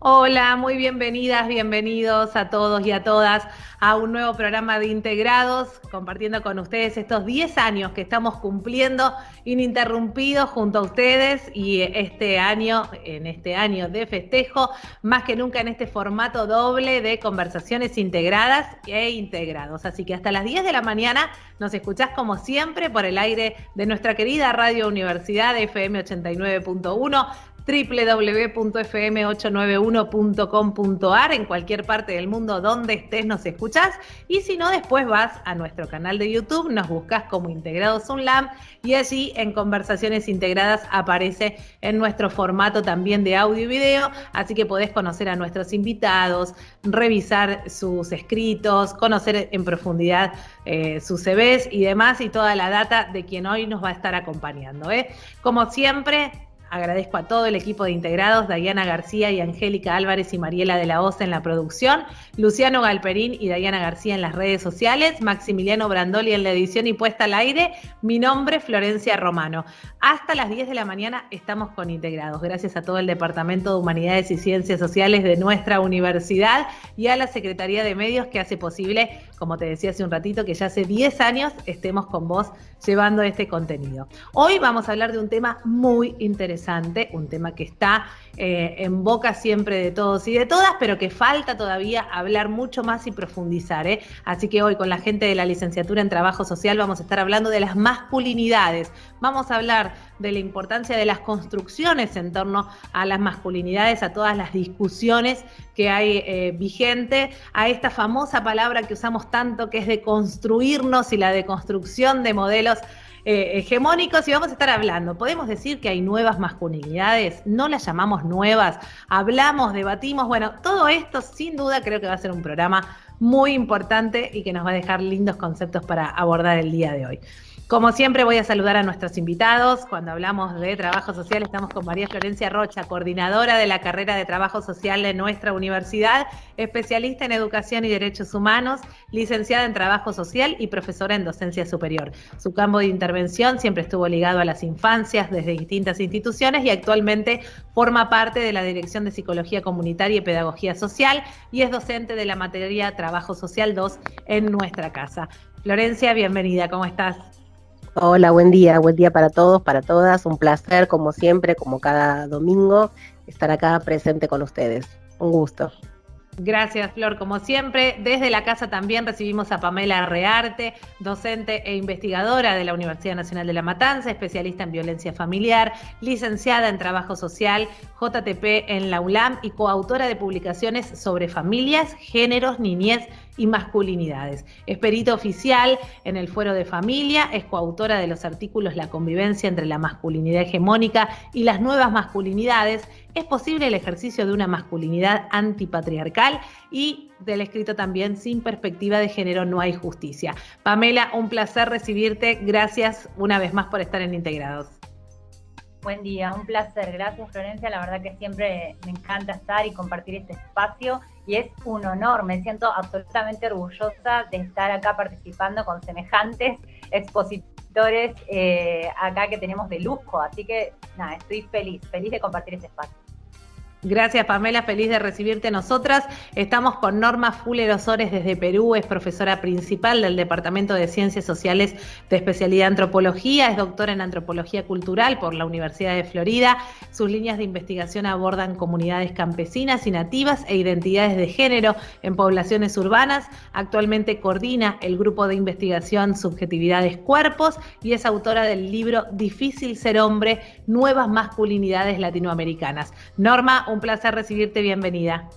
Hola, muy bienvenidas, bienvenidos a todos y a todas a un nuevo programa de Integrados, compartiendo con ustedes estos 10 años que estamos cumpliendo ininterrumpidos junto a ustedes y en este año de festejo, más que nunca en este formato doble de conversaciones integradas e integrados. Así que hasta las 10 de la mañana nos escuchás como siempre por el aire de nuestra querida Radio Universidad FM 89.1, www.fm891.com.ar, en cualquier parte del mundo donde estés nos escuchás, y si no, después vas a nuestro canal de YouTube, nos buscas como Integrados UNLAM y allí en Conversaciones Integradas aparece en nuestro formato también de audio y video, así que podés conocer a nuestros invitados, revisar sus escritos, conocer en profundidad sus CVs y demás, y toda la data de quien hoy nos va a estar acompañando. Como siempre, agradezco a todo el equipo de Integrados, Dayana García y Angélica Álvarez y Mariela de la Hoz en la producción, Luciano Galperín y Dayana García en las redes sociales, Maximiliano Brandoli en la edición y puesta al aire. Mi nombre, Florencia Romano. Hasta las 10 de la mañana estamos con Integrados. Gracias a todo el Departamento de Humanidades y Ciencias Sociales de nuestra universidad y a la Secretaría de Medios que hace posible, como te decía hace un ratito, que ya hace 10 años estemos con vos llevando este contenido. Hoy vamos a hablar de un tema muy interesante, un tema que está en boca siempre de todos y de todas, pero que falta todavía hablar mucho más y profundizar. Así que hoy con la gente de la licenciatura en Trabajo Social vamos a estar hablando de las masculinidades. Vamos a hablar de la importancia de las construcciones en torno a las masculinidades, a todas las discusiones que hay vigente, a esta famosa palabra que usamos tanto, que es de construirnos, y la deconstrucción de modelos hegemónicos. Y vamos a estar hablando, podemos decir que hay nuevas masculinidades, no las llamamos nuevas, hablamos, debatimos, bueno, todo esto sin duda creo que va a ser un programa muy importante y que nos va a dejar lindos conceptos para abordar el día de hoy. Como siempre voy a saludar a nuestros invitados. Cuando hablamos de trabajo social estamos con María Florencia Rocha, coordinadora de la carrera de Trabajo Social de nuestra universidad, especialista en Educación y Derechos Humanos, licenciada en Trabajo Social y profesora en Docencia Superior. Su campo de intervención siempre estuvo ligado a las infancias desde distintas instituciones y actualmente forma parte de la Dirección de Psicología Comunitaria y Pedagogía Social y es docente de la materia Trabajo Social 2 en nuestra casa. Florencia, bienvenida, ¿cómo estás? Hola, buen día para todos, para todas. Un placer, como siempre, como cada domingo, estar acá presente con ustedes. Un gusto. Gracias, Flor. Como siempre, desde la casa también recibimos a Pamela Rearte, docente e investigadora de la Universidad Nacional de La Matanza, especialista en violencia familiar, licenciada en Trabajo Social, JTP en la UNLAM y coautora de publicaciones sobre familias, géneros, niñez y masculinidades. Es perito oficial en el Fuero de Familia, es coautora de los artículos La convivencia entre la masculinidad hegemónica y las nuevas masculinidades, ¿es posible el ejercicio de una masculinidad antipatriarcal? Y del escrito también Sin perspectiva de género no hay justicia. Pamela, un placer recibirte. Gracias una vez más por estar en Integrados. Buen día, un placer. Gracias, Florencia. La verdad que siempre me encanta estar y compartir este espacio y es un honor. Me siento absolutamente orgullosa de estar acá participando con semejantes expositores acá que tenemos de lujo. Así que nada, estoy feliz de compartir este espacio. Gracias, Pamela, feliz de recibirte. Nosotras estamos con Norma Fuller Osores desde Perú, es profesora principal del Departamento de Ciencias Sociales de especialidad Antropología, es doctora en Antropología Cultural por la Universidad de Florida. Sus líneas de investigación abordan comunidades campesinas y nativas e identidades de género en poblaciones urbanas. Actualmente coordina el grupo de investigación Subjetividades Cuerpos y es autora del libro Difícil ser hombre, nuevas masculinidades latinoamericanas. Norma, un placer recibirte, bienvenida.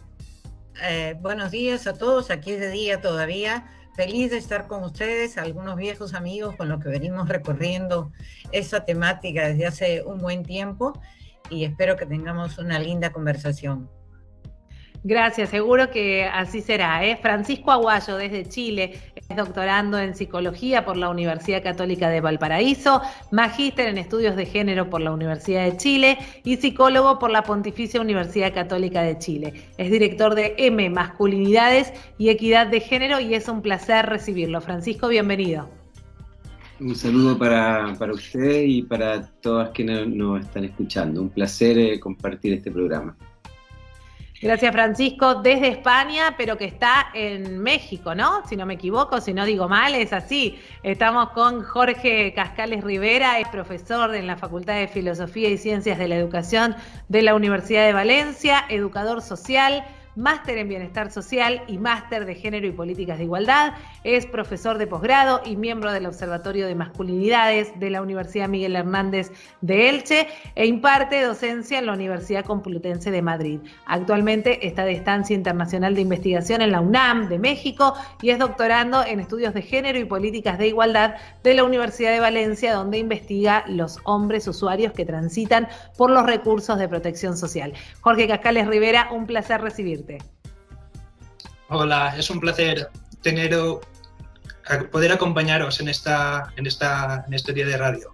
Buenos días a todos, aquí es de día todavía. Feliz de estar con ustedes, algunos viejos amigos con los que venimos recorriendo esta temática desde hace un buen tiempo y espero que tengamos una linda conversación. Gracias, seguro que así será. Francisco Aguayo, desde Chile, es doctorando en Psicología por la Universidad Católica de Valparaíso, magíster en Estudios de Género por la Universidad de Chile y psicólogo por la Pontificia Universidad Católica de Chile. Es director de M, Masculinidades y Equidad de Género, y es un placer recibirlo. Francisco, bienvenido. Un saludo para usted y para todas quienes nos están escuchando. Un placer compartir este programa. Gracias, Francisco, desde España, pero que está en México, ¿no? Si no me equivoco, si no digo mal, es así. Estamos con Jorge Cascales Rivera, es profesor en la Facultad de Filosofía y Ciencias de la Educación de la Universidad de Valencia, educador social, máster en Bienestar Social y máster de Género y Políticas de Igualdad. Es profesor de posgrado y miembro del Observatorio de Masculinidades de la Universidad Miguel Hernández de Elche e imparte docencia en la Universidad Complutense de Madrid. Actualmente está de estancia internacional de investigación en la UNAM de México y es doctorando en estudios de género y políticas de igualdad de la Universidad de Valencia, donde investiga los hombres usuarios que transitan por los recursos de protección social. Jorge Cascales Rivera, un placer recibirte. Hola, es un placer poder acompañaros en este día de radio.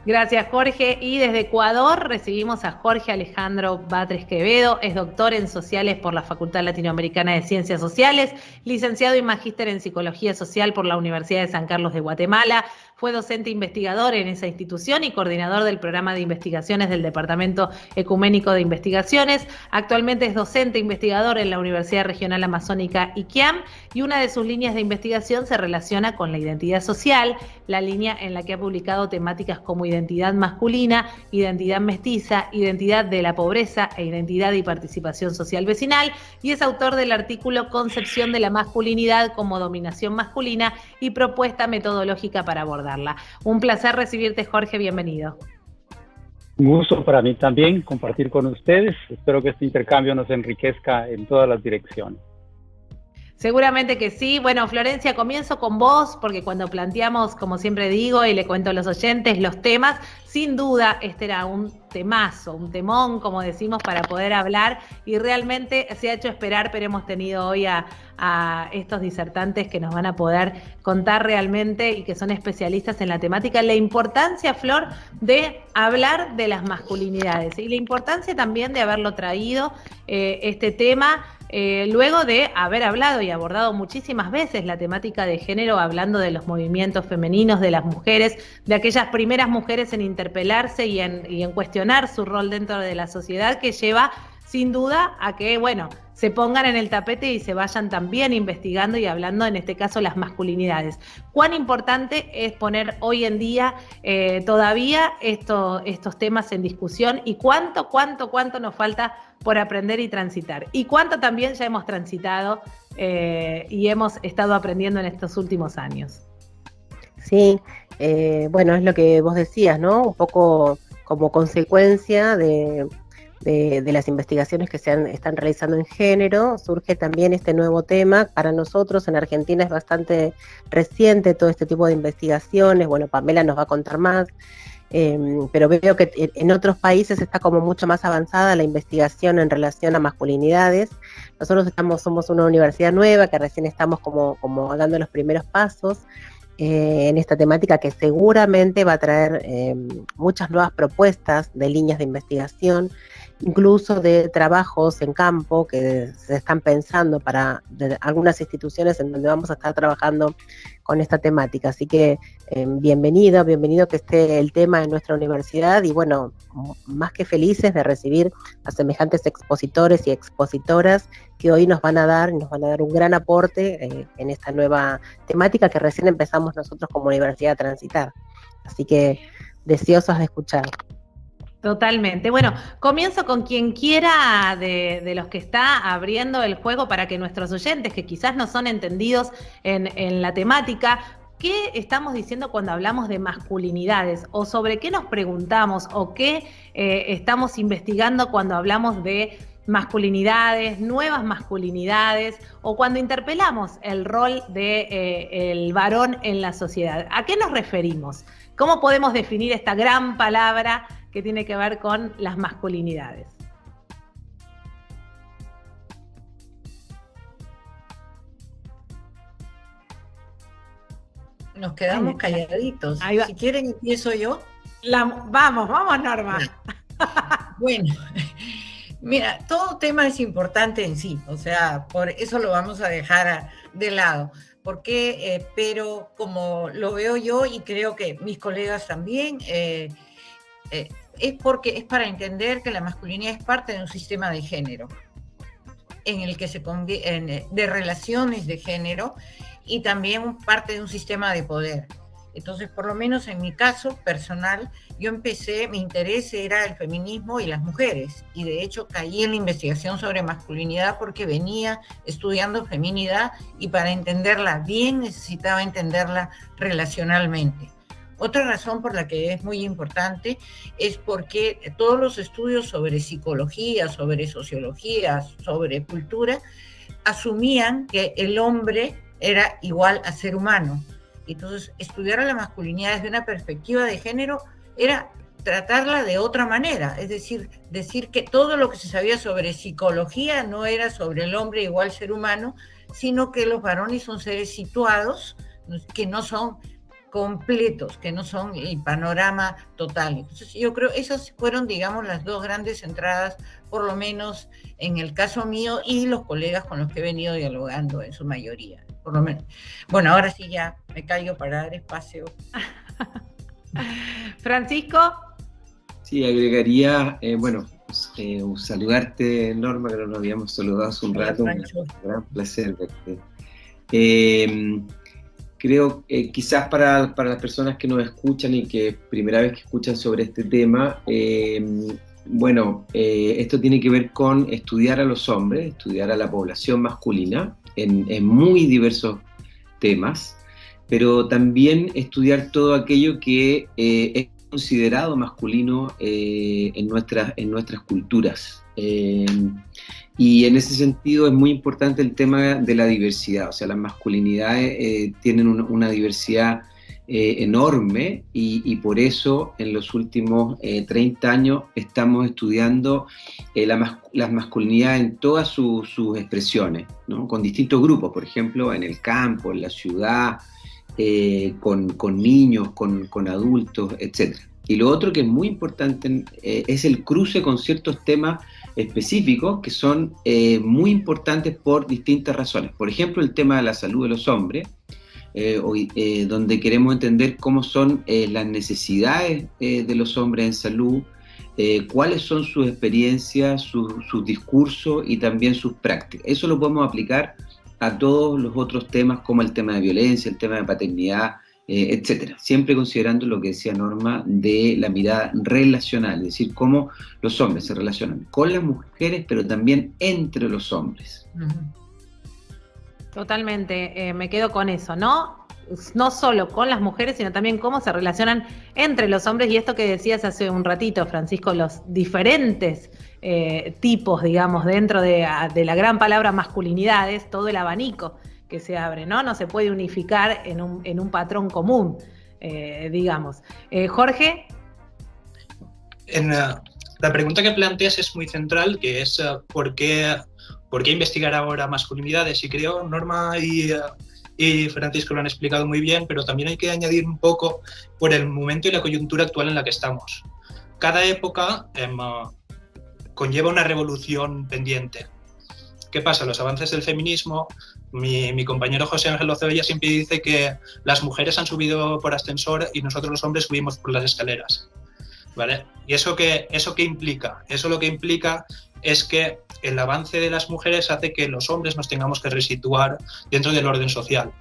Gracias, Jorge. Y desde Ecuador recibimos a Jorge Alejandro Batres Quevedo, es doctor en Sociales por la Facultad Latinoamericana de Ciencias Sociales, licenciado y magíster en Psicología Social por la Universidad de San Carlos de Guatemala, fue docente investigador en esa institución y coordinador del programa de investigaciones del Departamento Ecuménico de Investigaciones. Actualmente es docente investigador en la Universidad Regional Amazónica IQUIAM y una de sus líneas de investigación se relaciona con la identidad social, la línea en la que ha publicado temáticas como identidad masculina, identidad mestiza, identidad de la pobreza e identidad y participación social vecinal, y es autor del artículo Concepción de la masculinidad como dominación masculina y propuesta metodológica para abordarla. Un placer recibirte, Jorge, bienvenido. Un gusto para mí también compartir con ustedes. Espero que este intercambio nos enriquezca en todas las direcciones. Seguramente que sí. Bueno, Florencia, comienzo con vos, porque cuando planteamos, como siempre digo, y le cuento a los oyentes, los temas, sin duda este era un temazo, un temón, como decimos, para poder hablar, y realmente se ha hecho esperar, pero hemos tenido hoy a estos disertantes que nos van a poder contar realmente y que son especialistas en la temática, la importancia, Flor, de hablar de las masculinidades y la importancia también de haberlo traído este tema. Luego de haber hablado y abordado muchísimas veces la temática de género, hablando de los movimientos femeninos, de las mujeres, de aquellas primeras mujeres en interpelarse y en cuestionar su rol dentro de la sociedad, que lleva sin duda a que, bueno, se pongan en el tapete y se vayan también investigando y hablando, en este caso, las masculinidades. ¿Cuán importante es poner hoy en día todavía estos temas en discusión y cuánto nos falta por aprender y transitar? Y cuánto también ya hemos transitado y hemos estado aprendiendo en estos últimos años. Sí, bueno, es lo que vos decías, ¿no? Un poco como consecuencia de las investigaciones que están realizando en género, surge también este nuevo tema. Para nosotros en Argentina es bastante reciente todo este tipo de investigaciones. Bueno, Pamela nos va a contar más, pero veo que en otros países está como mucho más avanzada la investigación en relación a masculinidades. Nosotros somos una universidad nueva que recién estamos como dando los primeros pasos en esta temática, que seguramente va a traer muchas nuevas propuestas de líneas de investigación, incluso de trabajos en campo que se están pensando para algunas instituciones en donde vamos a estar trabajando con esta temática. Así que bienvenido que esté el tema en nuestra universidad, y bueno, más que felices de recibir a semejantes expositores y expositoras que hoy nos van a dar un gran aporte en esta nueva temática que recién empezamos nosotros como universidad a transitar. Así que deseosas de escuchar. Totalmente. Bueno, comienzo con quien quiera de los que está abriendo el juego para que nuestros oyentes, que quizás no son entendidos en la temática, ¿qué estamos diciendo cuando hablamos de masculinidades? ¿O sobre qué nos preguntamos? ¿O qué estamos investigando cuando hablamos de masculinidades, nuevas masculinidades, o cuando interpelamos el rol del varón en la sociedad? ¿A qué nos referimos? ¿Cómo podemos definir esta gran palabra que tiene que ver con las masculinidades? Nos quedamos calladitos. Si quieren, empiezo yo. Vamos, Norma. Bueno, mira, todo tema es importante en sí, o sea, por eso lo vamos a dejar de lado. Porque, pero como lo veo yo y creo que mis colegas también, es porque es para entender que la masculinidad es parte de un sistema de género, en el que de relaciones de género, y también parte de un sistema de poder. Entonces, por lo menos en mi caso personal, yo mi interés era el feminismo y las mujeres, y de hecho caí en la investigación sobre masculinidad porque venía estudiando feminidad, y para entenderla bien necesitaba entenderla relacionalmente. Otra razón por la que es muy importante es porque todos los estudios sobre psicología, sobre sociología, sobre cultura, asumían que el hombre era igual a ser humano. Entonces, estudiar a la masculinidad desde una perspectiva de género era tratarla de otra manera, es decir que todo lo que se sabía sobre psicología no era sobre el hombre igual ser humano, sino que los varones son seres situados, que no son completos, que no son el panorama total. Entonces yo creo esas fueron, digamos, las dos grandes entradas, por lo menos en el caso mío y los colegas con los que he venido dialogando en su mayoría, por lo menos. Bueno, ahora sí ya me caigo para dar espacio. Francisco. Sí, agregaría, saludarte, Norma, que no nos habíamos saludado hace un rato. Un gran placer verte. Creo que quizás para las personas que nos escuchan y que primera vez que escuchan sobre este tema, esto tiene que ver con estudiar a los hombres, estudiar a la población masculina en muy diversos temas, pero también estudiar todo aquello que es considerado masculino en nuestras culturas. Y en ese sentido es muy importante el tema de la diversidad, o sea, las masculinidades tienen una diversidad enorme, y por eso en los últimos 30 años estamos estudiando las masculinidades en todas sus expresiones, ¿no? Con distintos grupos, por ejemplo, en el campo, en la ciudad, con niños, con adultos, etc. Y lo otro que es muy importante es el cruce con ciertos temas específicos que son muy importantes por distintas razones. Por ejemplo, el tema de la salud de los hombres, donde queremos entender cómo son las necesidades de los hombres en salud, cuáles son sus experiencias, sus discursos y también sus prácticas. Eso lo podemos aplicar a todos los otros temas, como el tema de violencia, el tema de paternidad, etcétera. Siempre considerando lo que decía Norma de la mirada relacional, es decir, cómo los hombres se relacionan con las mujeres, pero también entre los hombres. Totalmente, me quedo con eso, ¿no? No solo con las mujeres, sino también cómo se relacionan entre los hombres, y esto que decías hace un ratito, Francisco, los diferentes tipos, digamos, dentro de la gran palabra masculinidades, todo el abanico que se abre, ¿no? No se puede unificar en un patrón común, digamos. Jorge. La pregunta que planteas es muy central, que es ¿por qué investigar ahora masculinidades? Y creo, Norma y Francisco lo han explicado muy bien, pero también hay que añadir un poco por el momento y la coyuntura actual en la que estamos. Cada época conlleva una revolución pendiente. ¿Qué pasa? Los avances del feminismo, mi compañero José Ángel Ocebella siempre dice que las mujeres han subido por ascensor y nosotros los hombres subimos por las escaleras, ¿vale? ¿Y eso qué implica? Eso lo que implica es que el avance de las mujeres hace que los hombres nos tengamos que resituar dentro del orden social.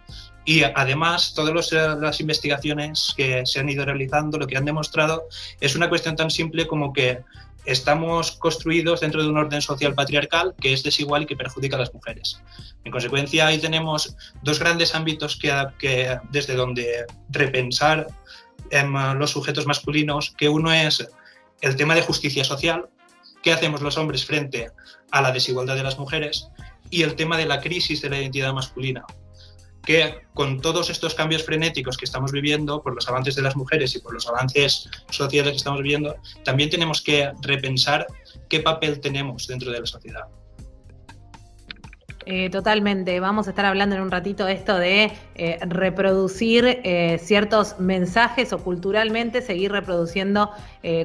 Y además, todas las investigaciones que se han ido realizando, lo que han demostrado es una cuestión tan simple como que estamos construidos dentro de un orden social patriarcal que es desigual y que perjudica a las mujeres. En consecuencia, ahí tenemos dos grandes ámbitos que desde donde repensar los sujetos masculinos, que uno es el tema de justicia social, qué hacemos los hombres frente a la desigualdad de las mujeres, y el tema de la crisis de la identidad masculina, que con todos estos cambios frenéticos que estamos viviendo, por los avances de las mujeres y por los avances sociales que estamos viviendo, también tenemos que repensar qué papel tenemos dentro de la sociedad. Totalmente, vamos a estar hablando en un ratito de esto de reproducir ciertos mensajes o culturalmente seguir reproduciendo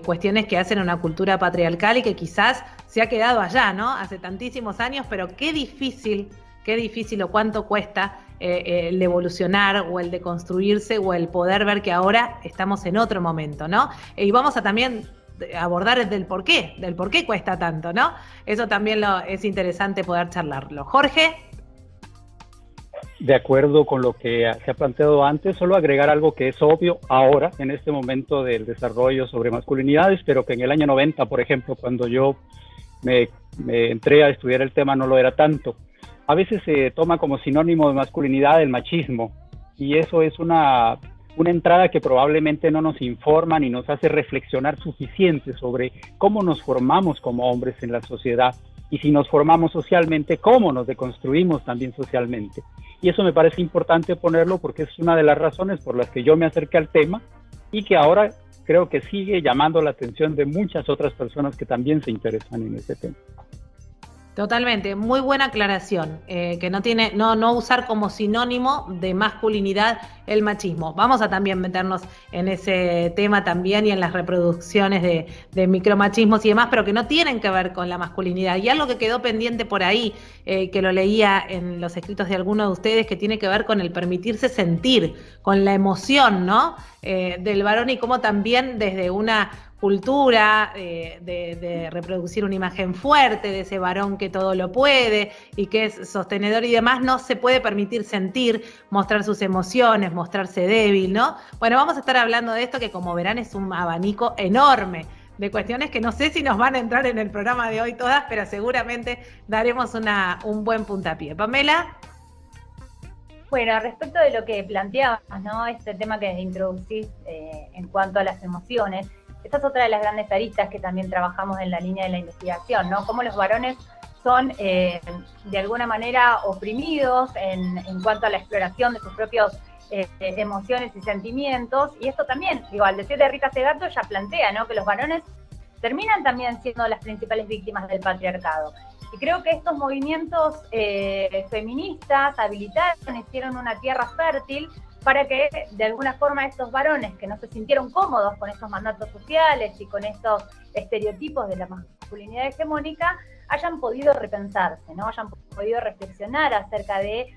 cuestiones que hacen una cultura patriarcal y que quizás se ha quedado allá, ¿no? Hace tantísimos años, pero qué difícil o cuánto cuesta el evolucionar o el deconstruirse o el poder ver que ahora estamos en otro momento, ¿no? Y vamos a también abordar del por qué cuesta tanto, ¿no? Eso también es interesante poder charlarlo. Jorge. De acuerdo con lo que se ha planteado antes, solo agregar algo que es obvio ahora, en este momento del desarrollo sobre masculinidades, pero que en el año 90, por ejemplo, cuando yo me entré a estudiar el tema, no lo era tanto. A veces se toma como sinónimo de masculinidad el machismo, y eso es una entrada que probablemente no nos informa ni nos hace reflexionar suficiente sobre cómo nos formamos como hombres en la sociedad, y si nos formamos socialmente, cómo nos deconstruimos también socialmente. Y eso me parece importante ponerlo porque es una de las razones por las que yo me acerqué al tema y que ahora creo que sigue llamando la atención de muchas otras personas que también se interesan en este tema. Totalmente, muy buena aclaración, que no usar como sinónimo de masculinidad el machismo. Vamos a también meternos en ese tema también y en las reproducciones de micromachismos y demás, pero que no tienen que ver con la masculinidad. Y algo que quedó pendiente por ahí, que lo leía en los escritos de algunos de ustedes, que tiene que ver con el permitirse sentir, con la emoción, ¿no? Del varón y cómo también desde una cultura de reproducir una imagen fuerte de ese varón que todo lo puede y que es sostenedor y demás, no se puede permitir sentir, mostrar sus emociones, mostrarse débil, ¿no? Bueno, vamos a estar hablando de esto que como verán es un abanico enorme de cuestiones que no sé si nos van a entrar en el programa de hoy todas, pero seguramente daremos un buen puntapié. Pamela. Bueno, respecto de lo que planteabas, ¿no? Este tema que introducís en cuanto a las emociones, esta es otra de las grandes aristas que también trabajamos en la línea de la investigación, ¿no? Cómo los varones son de alguna manera oprimidos en cuanto a la exploración de sus propios emociones y sentimientos. Y esto también, digo, al decir de Rita Segato, ella plantea, ¿no? Que los varones terminan también siendo las principales víctimas del patriarcado. Y creo que estos movimientos feministas habilitaron, hicieron una tierra fértil para que de alguna forma estos varones que no se sintieron cómodos con estos mandatos sociales y con estos estereotipos de la masculinidad hegemónica hayan podido repensarse, ¿no? Hayan podido reflexionar acerca de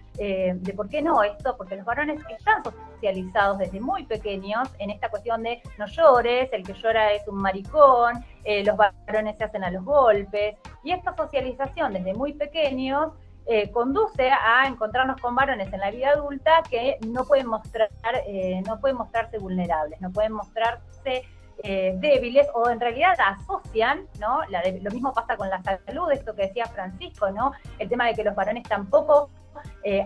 por qué no esto, porque los varones están socializados desde muy pequeños en esta cuestión de no llores, el que llora es un maricón, los varones se hacen a los golpes, y esta socialización desde muy pequeños conduce a encontrarnos con varones en la vida adulta que no pueden mostrarse vulnerables, no pueden mostrarse débiles, o en realidad asocian, ¿no? Lo mismo pasa con la salud, esto que decía Francisco, ¿no? El tema de que los varones tampoco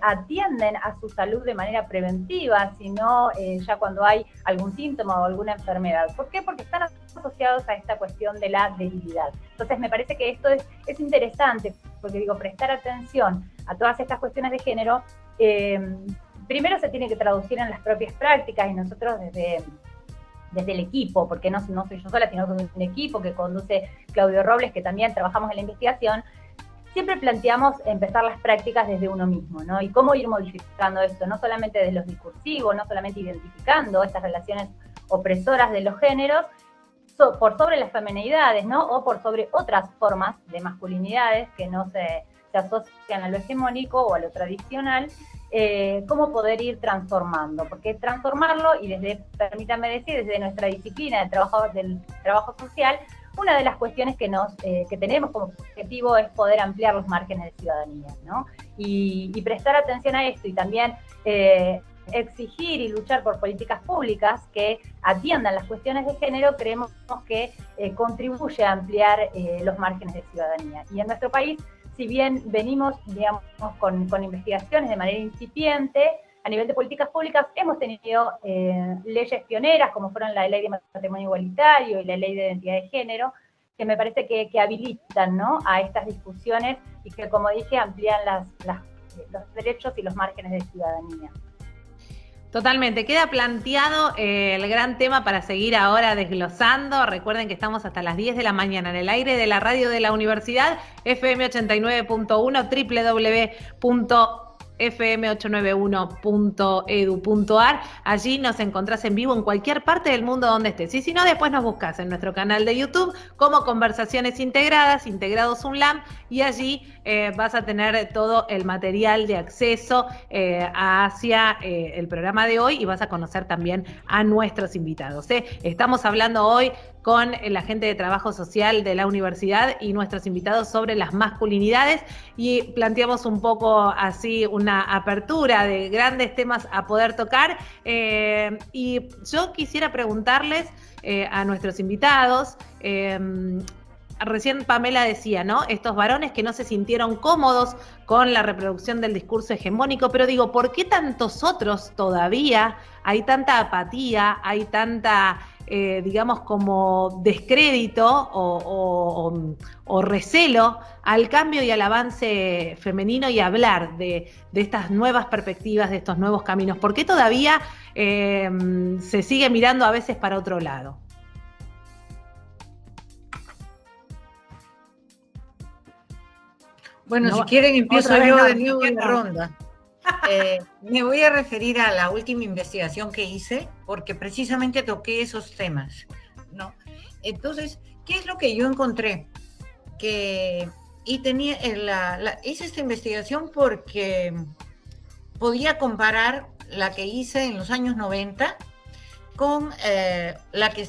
atienden a su salud de manera preventiva, sino ya cuando hay algún síntoma o alguna enfermedad. ¿Por qué? Porque están asociados a esta cuestión de la debilidad. Entonces me parece que esto es interesante, porque digo, prestar atención a todas estas cuestiones de género, primero se tiene que traducir en las propias prácticas, y nosotros desde el equipo, porque no soy yo sola, sino que es un equipo que conduce Claudio Robles, que también trabajamos en la investigación, siempre planteamos empezar las prácticas desde uno mismo, ¿no? Y cómo ir modificando esto, no solamente desde los discursivos, no solamente identificando estas relaciones opresoras de los géneros, por sobre las femineidades, ¿no? O por sobre otras formas de masculinidades que no se asocian a lo hegemónico o a lo tradicional, cómo poder ir transformando, porque transformarlo, y permítanme decir, desde nuestra disciplina del trabajo social, una de las cuestiones que tenemos como objetivo es poder ampliar los márgenes de ciudadanía, ¿no? Y prestar atención a esto, y también exigir y luchar por políticas públicas que atiendan las cuestiones de género, creemos que contribuye a ampliar los márgenes de ciudadanía. Y en nuestro país, si bien venimos, digamos, con investigaciones de manera incipiente, a nivel de políticas públicas hemos tenido leyes pioneras, como fueron la ley de matrimonio igualitario y la ley de identidad de género, que me parece que habilitan, ¿no?, a estas discusiones y que, como dije, amplían los derechos y los márgenes de ciudadanía. Totalmente, queda planteado el gran tema para seguir ahora desglosando. Recuerden que estamos hasta las 10 de la mañana en el aire de la radio de la universidad, FM 89.1, www.fm891.edu.ar. Allí nos encontrás en vivo en cualquier parte del mundo donde estés. Y si no, después nos buscas en nuestro canal de YouTube como Conversaciones Integradas, Integrados UNLAM, y allí vas a tener todo el material de acceso hacia el programa de hoy, y vas a conocer también a nuestros invitados. Estamos hablando hoy con la gente de trabajo social de la universidad y nuestros invitados sobre las masculinidades, y planteamos un poco así una apertura de grandes temas a poder tocar, y yo quisiera preguntarles a nuestros invitados, recién Pamela decía, ¿no? Estos varones que no se sintieron cómodos con la reproducción del discurso hegemónico, pero digo, ¿por qué tantos otros todavía hay tanta apatía, hay tanta, digamos, como descrédito o recelo al cambio y al avance femenino y hablar de estas nuevas perspectivas, de estos nuevos caminos? ¿Por qué todavía se sigue mirando a veces para otro lado? Bueno, si quieren empiezo yo de nuevo en la ronda. Me voy a referir a la última investigación que hice, porque precisamente toqué esos temas, ¿no? Entonces, ¿qué es lo que yo encontré? Hice esta investigación porque podía comparar la que hice en los años 90 con la que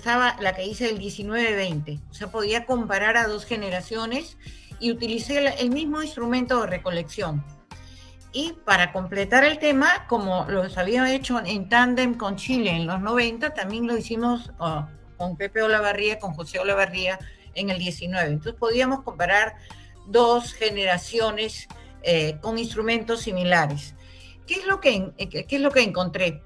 hice el 19-20. O sea, podía comparar a dos generaciones y utilicé el mismo instrumento de recolección. Y para completar el tema, como los había hecho en tándem con Chile en los 90, también lo hicimos con Pepe Olavarría, con José Olavarría en el 19. Entonces podíamos comparar dos generaciones con instrumentos similares. ¿Qué es lo que encontré?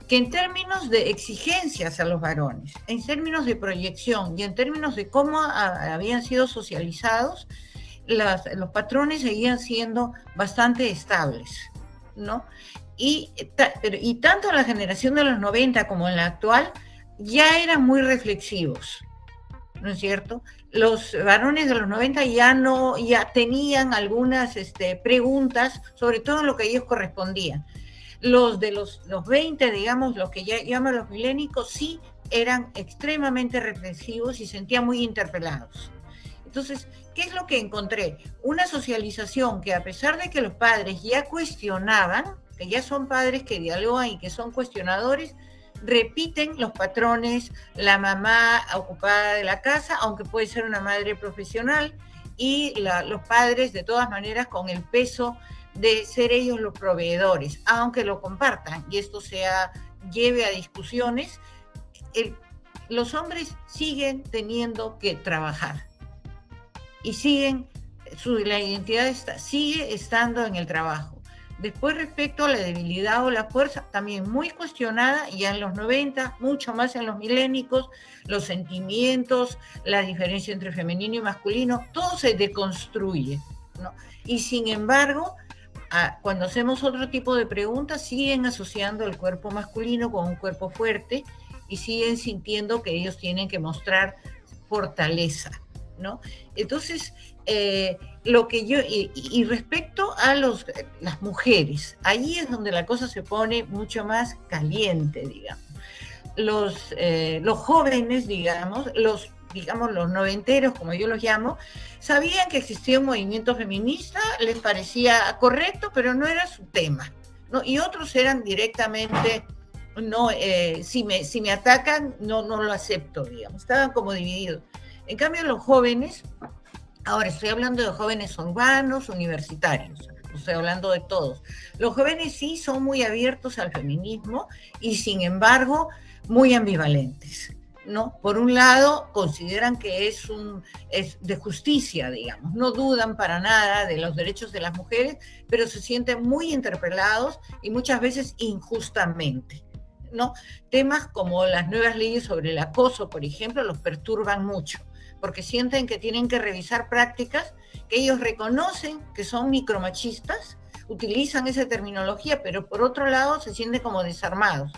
Que en términos de exigencias a los varones, en términos de proyección y en términos de cómo habían sido socializados, los patrones seguían siendo bastante estables, ¿no? Y tanto la generación de los 90 como en la actual ya eran muy reflexivos, ¿no es cierto? Los varones de los 90 ya tenían algunas preguntas, sobre todo en lo que a ellos correspondía. Los de los 20, digamos, los que ya llaman los milénicos, sí eran extremadamente reflexivos y sentían muy interpelados. Entonces, ¿qué es lo que encontré? Una socialización que, a pesar de que los padres ya cuestionaban, que ya son padres que dialogan y que son cuestionadores, repiten los patrones, la mamá ocupada de la casa, aunque puede ser una madre profesional, y los padres, de todas maneras, con el peso de ser ellos los proveedores, aunque lo compartan, y esto lleve a discusiones, los hombres siguen teniendo que trabajar. Y la identidad sigue estando en el trabajo. Después, respecto a la debilidad o la fuerza, también muy cuestionada, ya en los 90, mucho más en los milénicos, los sentimientos, la diferencia entre femenino y masculino, todo se deconstruye, ¿no? Y sin embargo, cuando hacemos otro tipo de preguntas, siguen asociando el cuerpo masculino con un cuerpo fuerte y siguen sintiendo que ellos tienen que mostrar fortaleza, ¿no? Entonces, respecto a las mujeres, ahí es donde la cosa se pone mucho más caliente, digamos. Los jóvenes, digamos, los noventeros, como yo los llamo, sabían que existía un movimiento feminista, les parecía correcto, pero no era su tema, ¿no? Y otros eran directamente, no, si me atacan, no lo acepto, digamos. Estaban como divididos. En cambio, los jóvenes, ahora estoy hablando de jóvenes urbanos, universitarios, estoy hablando de todos. Los jóvenes sí son muy abiertos al feminismo y, sin embargo, muy ambivalentes, ¿no? Por un lado, consideran que es de justicia, digamos, no dudan para nada de los derechos de las mujeres, pero se sienten muy interpelados y muchas veces injustamente, ¿no? Temas como las nuevas leyes sobre el acoso, por ejemplo, los perturban mucho, porque sienten que tienen que revisar prácticas que ellos reconocen que son micromachistas, utilizan esa terminología, pero por otro lado se sienten como desarmados,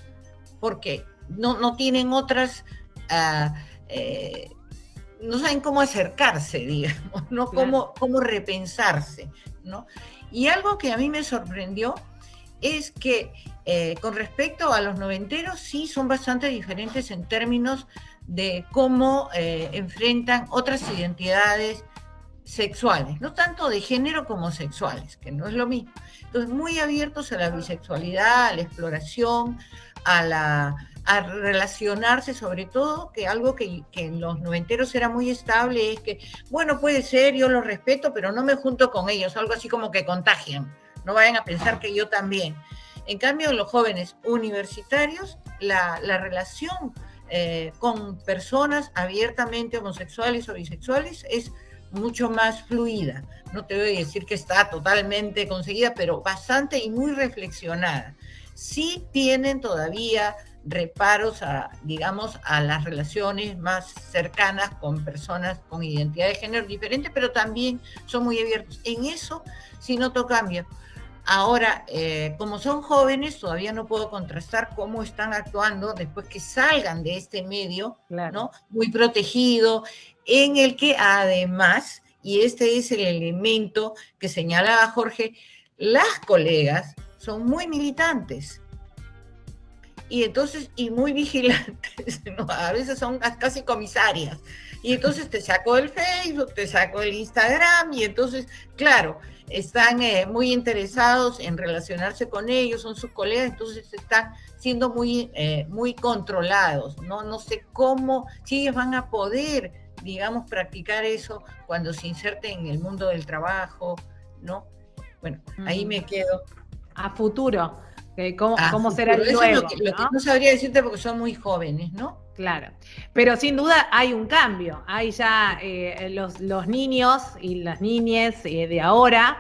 porque no tienen otras, no saben cómo acercarse, digamos, ¿no? Claro. Cómo repensarse, ¿no? Y algo que a mí me sorprendió es que con respecto a los noventeros sí son bastante diferentes en términos de cómo enfrentan otras identidades sexuales, no tanto de género como sexuales, que no es lo mismo. Entonces, muy abiertos a la bisexualidad, a la exploración, a a relacionarse, sobre todo, que algo que en los noventeros era muy estable, es que, bueno, puede ser, yo los respeto, pero no me junto con ellos, algo así como que contagian, no vayan a pensar que yo también. En cambio, los jóvenes universitarios, la relación con personas abiertamente homosexuales o bisexuales es mucho más fluida. No te voy a decir que está totalmente conseguida, pero bastante y muy reflexionada. Sí tienen todavía reparos digamos, a las relaciones más cercanas con personas con identidad de género diferente, pero también son muy abiertos. En eso sí noto cambio. Ahora, como son jóvenes, todavía no puedo contrastar cómo están actuando después que salgan de este medio, claro, ¿no? Muy protegido, en el que además, y este es el elemento que señalaba Jorge, las colegas son muy militantes. Y entonces, y muy vigilantes, ¿no? A veces son casi comisarias. Y entonces te saco el Facebook, te saco el Instagram, y entonces, claro, están muy interesados en relacionarse con ellos, son sus colegas, entonces están siendo muy controlados, ¿no? No sé cómo, si ellos van a poder, digamos, practicar eso cuando se inserten en el mundo del trabajo, ¿no? Bueno, ahí me quedo. A futuro. ¿Cómo será el luego? Eso es lo que no sabría decirte porque son muy jóvenes, ¿no? Claro, pero sin duda hay un cambio. Hay ya los niños y las niñas de ahora,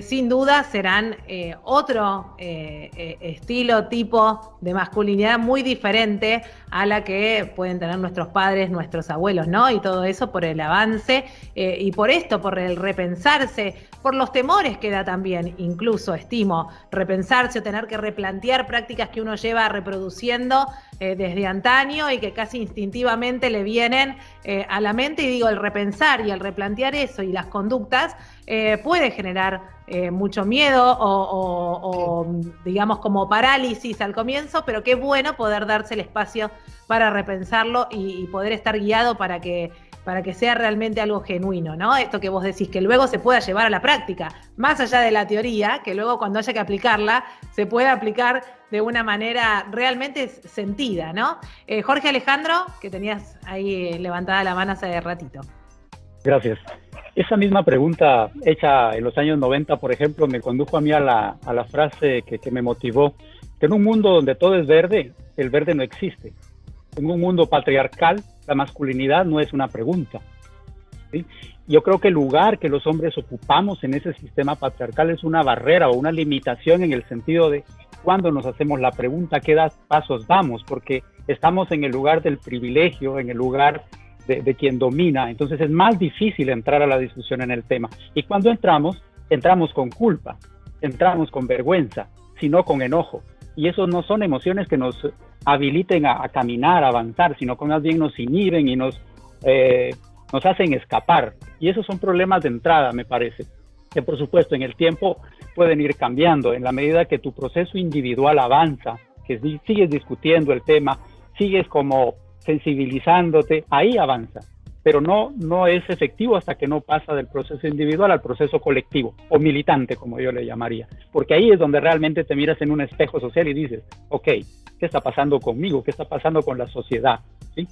sin duda serán otro estilo, tipo de masculinidad muy diferente a la que pueden tener nuestros padres, nuestros abuelos, ¿no? Y todo eso por el avance y por esto, por el repensarse, por los temores que da también, incluso estimo, repensarse o tener que replantear prácticas que uno lleva reproduciendo desde antaño y que casi instintivamente le vienen a la mente, y digo, el repensar y el replantear eso y las conductas puede generar mucho miedo o digamos como parálisis al comienzo, pero qué bueno poder darse el espacio para repensarlo y poder estar guiado para que sea realmente algo genuino, ¿no? Esto que vos decís, que luego se pueda llevar a la práctica, más allá de la teoría, que luego cuando haya que aplicarla, se pueda aplicar de una manera realmente sentida, ¿no? Jorge Alejandro, que tenías ahí levantada la mano hace ratito. Gracias. Esa misma pregunta hecha en los años 90, por ejemplo, me condujo a mí a la frase que me motivó, que en un mundo donde todo es verde, el verde no existe. En un mundo patriarcal, la masculinidad no es una pregunta, ¿sí? Yo creo que el lugar que los hombres ocupamos en ese sistema patriarcal es una barrera o una limitación en el sentido de cuando nos hacemos la pregunta, qué pasos damos, porque estamos en el lugar del privilegio, en el lugar de quien domina, entonces es más difícil entrar a la discusión en el tema. Y cuando entramos con culpa, entramos con vergüenza, sino con enojo. Y eso no son emociones que nos habiliten a caminar, a avanzar, sino que más bien nos inhiben y nos hacen escapar. Y esos son problemas de entrada, me parece, que por supuesto en el tiempo pueden ir cambiando. En la medida que tu proceso individual avanza, que sigues discutiendo el tema, sigues como sensibilizándote, ahí avanza. Pero no es efectivo hasta que no pasa del proceso individual al proceso colectivo o militante, como yo le llamaría. Porque ahí es donde realmente te miras en un espejo social y dices, ok, ¿qué está pasando conmigo? ¿Qué está pasando con la sociedad? ¿Sí?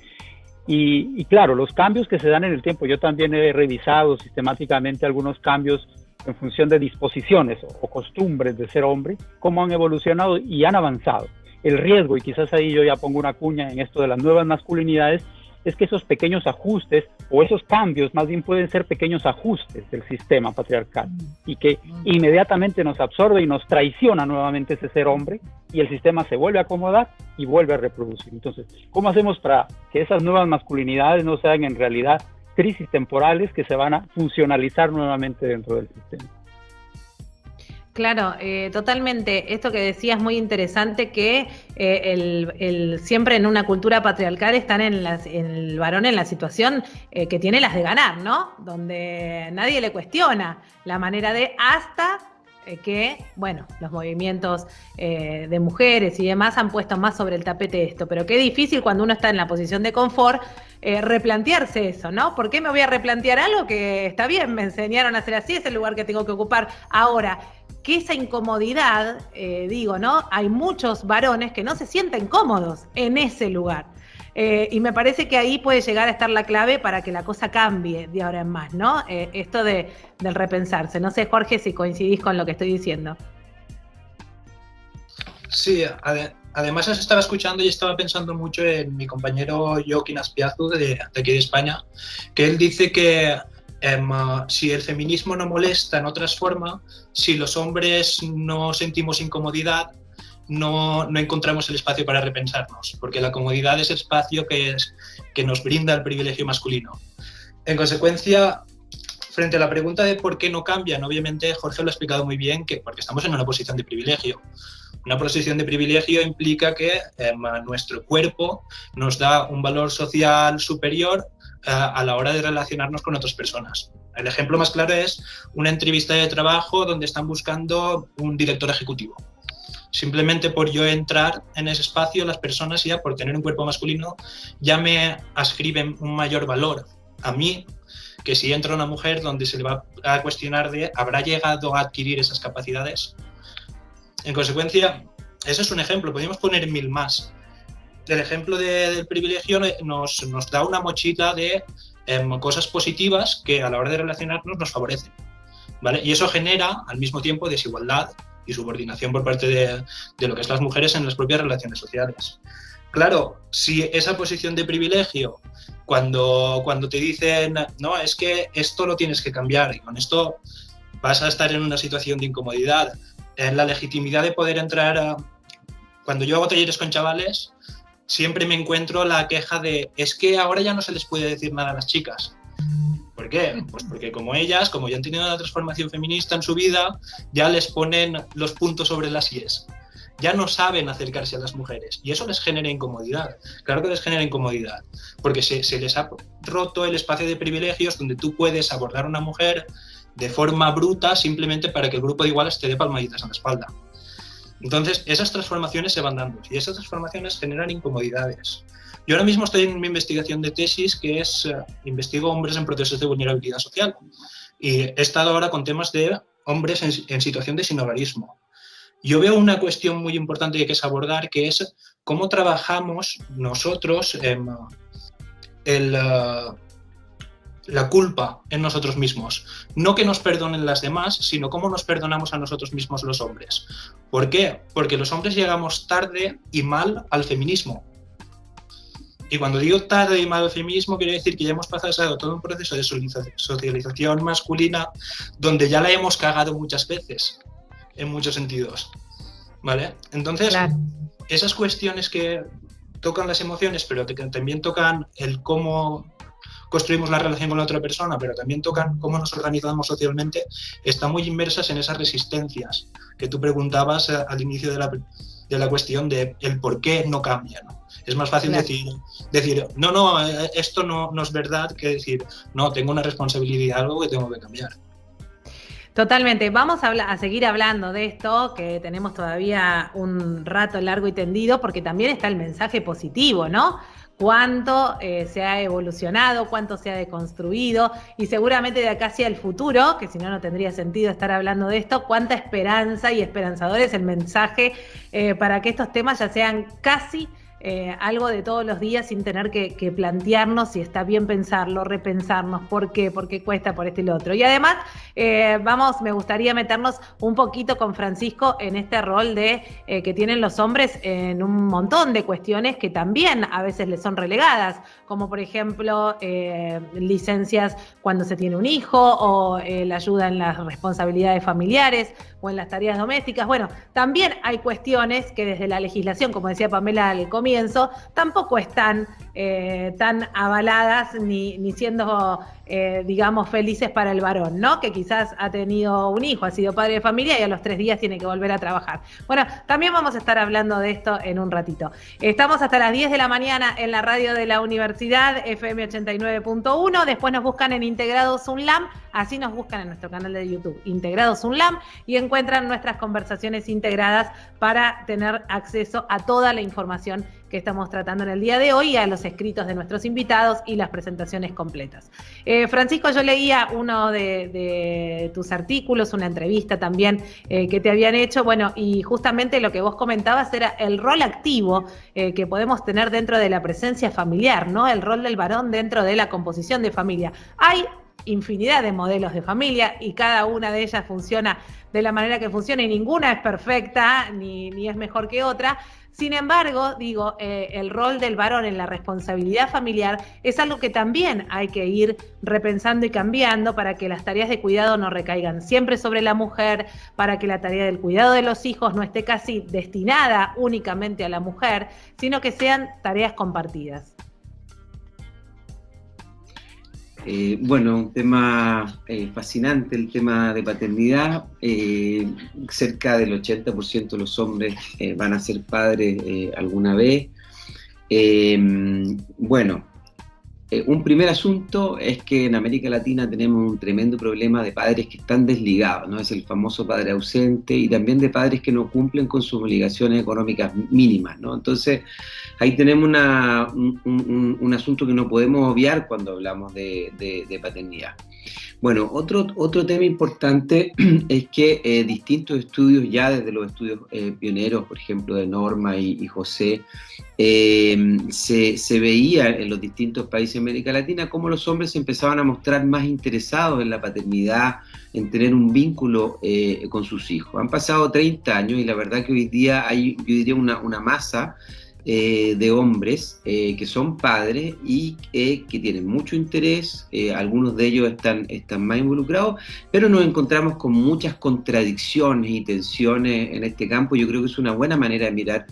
Y claro, los cambios que se dan en el tiempo, yo también he revisado sistemáticamente algunos cambios en función de disposiciones o costumbres de ser hombre, cómo han evolucionado y han avanzado. El riesgo, y quizás ahí yo ya pongo una cuña en esto de las nuevas masculinidades, es que esos pequeños ajustes o esos cambios más bien pueden ser pequeños ajustes del sistema patriarcal y que inmediatamente nos absorbe y nos traiciona nuevamente ese ser hombre y el sistema se vuelve a acomodar y vuelve a reproducir. Entonces, ¿cómo hacemos para que esas nuevas masculinidades no sean en realidad crisis temporales que se van a funcionalizar nuevamente dentro del sistema? Claro, totalmente. Esto que decías es muy interesante, que siempre en una cultura patriarcal están el varón en la situación que tiene las de ganar, ¿no? Donde nadie le cuestiona la manera de, hasta que, bueno, los movimientos de mujeres y demás han puesto más sobre el tapete esto. Pero qué difícil cuando uno está en la posición de confort replantearse eso, ¿no? ¿Por qué me voy a replantear algo que está bien? Me enseñaron a hacer así, es el lugar que tengo que ocupar ahora. que esa incomodidad, digo, ¿no? Hay muchos varones que no se sienten cómodos en ese lugar. Y me parece que ahí puede llegar a estar la clave para que la cosa cambie de ahora en más, ¿no? Esto del repensarse. No sé, Jorge, si coincidís con lo que estoy diciendo. Sí, además os estaba escuchando y estaba pensando mucho en mi compañero Joaquín Aspiazu de aquí de España, que él dice que si el feminismo no molesta, no transforma, si los hombres no sentimos incomodidad, no encontramos el espacio para repensarnos, porque la comodidad es el espacio que nos brinda el privilegio masculino. En consecuencia, frente a la pregunta de por qué no cambian, obviamente Jorge lo ha explicado muy bien, que porque estamos en una posición de privilegio. Una posición de privilegio implica que nuestro cuerpo nos da un valor social superior a la hora de relacionarnos con otras personas. El ejemplo más claro es una entrevista de trabajo donde están buscando un director ejecutivo. Simplemente por yo entrar en ese espacio, las personas ya por tener un cuerpo masculino ya me ascriben un mayor valor a mí que si entra una mujer donde se le va a cuestionar de ¿habrá llegado a adquirir esas capacidades? En consecuencia, ese es un ejemplo, podríamos poner 1000 más. El ejemplo del privilegio nos da una mochila de cosas positivas que a la hora de relacionarnos nos favorecen, ¿vale? Y eso genera al mismo tiempo desigualdad y subordinación por parte de lo que es las mujeres en las propias relaciones sociales. Claro, si esa posición de privilegio, cuando te dicen, no, es que esto lo tienes que cambiar y con esto vas a estar en una situación de incomodidad, en la legitimidad de poder entrar cuando yo hago talleres con chavales, siempre me encuentro la queja de es que ahora ya no se les puede decir nada a las chicas. ¿Por qué? Pues porque como ellas, como ya han tenido una transformación feminista en su vida, ya les ponen los puntos sobre las íes. Ya no saben acercarse a las mujeres y eso les genera incomodidad. Claro que les genera incomodidad, porque se les ha roto el espacio de privilegios donde tú puedes abordar a una mujer de forma bruta simplemente para que el grupo de iguales te dé palmaditas en la espalda. Entonces, esas transformaciones se van dando y esas transformaciones generan incomodidades. Yo ahora mismo estoy en mi investigación de tesis que es, investigo hombres en procesos de vulnerabilidad social y he estado ahora con temas de hombres en situación de sinhogarismo. Yo veo una cuestión muy importante que hay que abordar, que es cómo trabajamos nosotros la culpa en nosotros mismos. No que nos perdonen las demás, sino cómo nos perdonamos a nosotros mismos los hombres. ¿Por qué? Porque los hombres llegamos tarde y mal al feminismo. Y cuando digo tarde y mal al feminismo, quiero decir que ya hemos pasado todo un proceso de socialización masculina donde ya la hemos cagado muchas veces, en muchos sentidos. ¿Vale? Entonces, claro, esas cuestiones que tocan las emociones, pero que también tocan el cómo construimos la relación con la otra persona, pero también tocan cómo nos organizamos socialmente, están muy inmersas en esas resistencias que tú preguntabas al inicio de la cuestión de el por qué no cambia, ¿no? Es más fácil decir no, esto no es verdad, que decir, no, tengo una responsabilidad, algo que tengo que cambiar. Totalmente. Vamos a seguir hablando de esto, que tenemos todavía un rato largo y tendido, porque también está el mensaje positivo, ¿no? Cuánto se ha evolucionado, cuánto se ha deconstruido, y seguramente de acá hacia el futuro, que si no, no tendría sentido estar hablando de esto, cuánta esperanza y esperanzador es el mensaje para que estos temas ya sean casi algo de todos los días sin tener que plantearnos si está bien pensarlo, repensarnos, por qué cuesta, por esto y lo otro. Y además, me gustaría meternos un poquito con Francisco en este rol de que tienen los hombres en un montón de cuestiones que también a veces les son relegadas, como por ejemplo licencias cuando se tiene un hijo o la ayuda en las responsabilidades familiares o en las tareas domésticas. Bueno, también hay cuestiones que desde la legislación, como decía Pamela al comienzo, tampoco están tan avaladas ni siendo, digamos, felices para el varón, ¿no? Que quizás ha tenido un hijo, ha sido padre de familia y a los 3 días tiene que volver a trabajar. Bueno, también vamos a estar hablando de esto en un ratito. Estamos hasta las 10 de la mañana en la radio de la Universidad, FM 89.1, después nos buscan en Integrados UNLAM, Así nos buscan en nuestro canal de YouTube, Integrados UNLAM, y encuentran nuestras conversaciones integradas para tener acceso a toda la información que estamos tratando en el día de hoy, a los escritos de nuestros invitados y las presentaciones completas. Francisco, yo leía uno de tus artículos, una entrevista también que te habían hecho, bueno, y justamente lo que vos comentabas era el rol activo que podemos tener dentro de la presencia familiar, ¿no? El rol del varón dentro de la composición de familia. Hay infinidad de modelos de familia y cada una de ellas funciona de la manera que funciona y ninguna es perfecta ni es mejor que otra. Sin embargo, digo, el rol del varón en la responsabilidad familiar es algo que también hay que ir repensando y cambiando para que las tareas de cuidado no recaigan siempre sobre la mujer, para que la tarea del cuidado de los hijos no esté casi destinada únicamente a la mujer, sino que sean tareas compartidas. Bueno, un tema fascinante, el tema de paternidad. Cerca del 80% de los hombres van a ser padres alguna vez. Bueno, un primer asunto es que en América Latina tenemos un tremendo problema de padres que están desligados, ¿no? Es el famoso padre ausente, y también de padres que no cumplen con sus obligaciones económicas mínimas, ¿no? Entonces, ahí tenemos un asunto que no podemos obviar cuando hablamos de paternidad. Bueno, otro tema importante es que distintos estudios, ya desde los estudios pioneros, por ejemplo, de Norma y José, se veía en los distintos países de América Latina cómo los hombres se empezaban a mostrar más interesados en la paternidad, en tener un vínculo con sus hijos. Han pasado 30 años y la verdad que hoy día hay, yo diría, una masa de hombres que son padres y que tienen mucho interés, algunos de ellos están más involucrados, pero nos encontramos con muchas contradicciones y tensiones en este campo. Yo creo que es una buena manera de mirar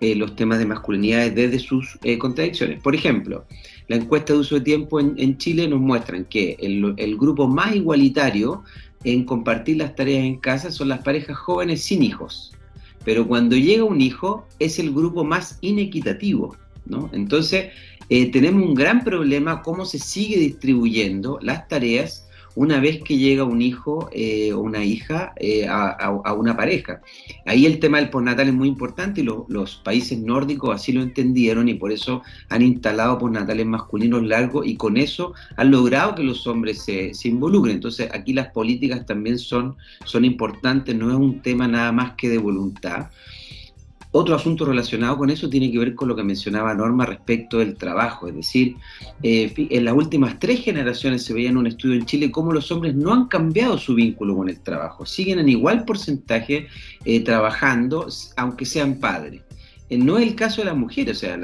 los temas de masculinidades desde sus contradicciones. Por ejemplo, la encuesta de uso de tiempo en Chile nos muestran que el grupo más igualitario en compartir las tareas en casa son las parejas jóvenes sin hijos. Pero cuando llega un hijo es el grupo más inequitativo, ¿no? Entonces tenemos un gran problema cómo se sigue distribuyendo las tareas una vez que llega un hijo o una hija a una pareja. Ahí el tema del postnatal es muy importante y los países nórdicos así lo entendieron y por eso han instalado postnatales masculinos largos y con eso han logrado que los hombres se involucren. Entonces aquí las políticas también son importantes, no es un tema nada más que de voluntad. Otro asunto relacionado con eso tiene que ver con lo que mencionaba Norma respecto del trabajo, es decir, en las últimas 3 generaciones se veía en un estudio en Chile cómo los hombres no han cambiado su vínculo con el trabajo, siguen en igual porcentaje trabajando, aunque sean padres. No es el caso de las mujeres, o sea,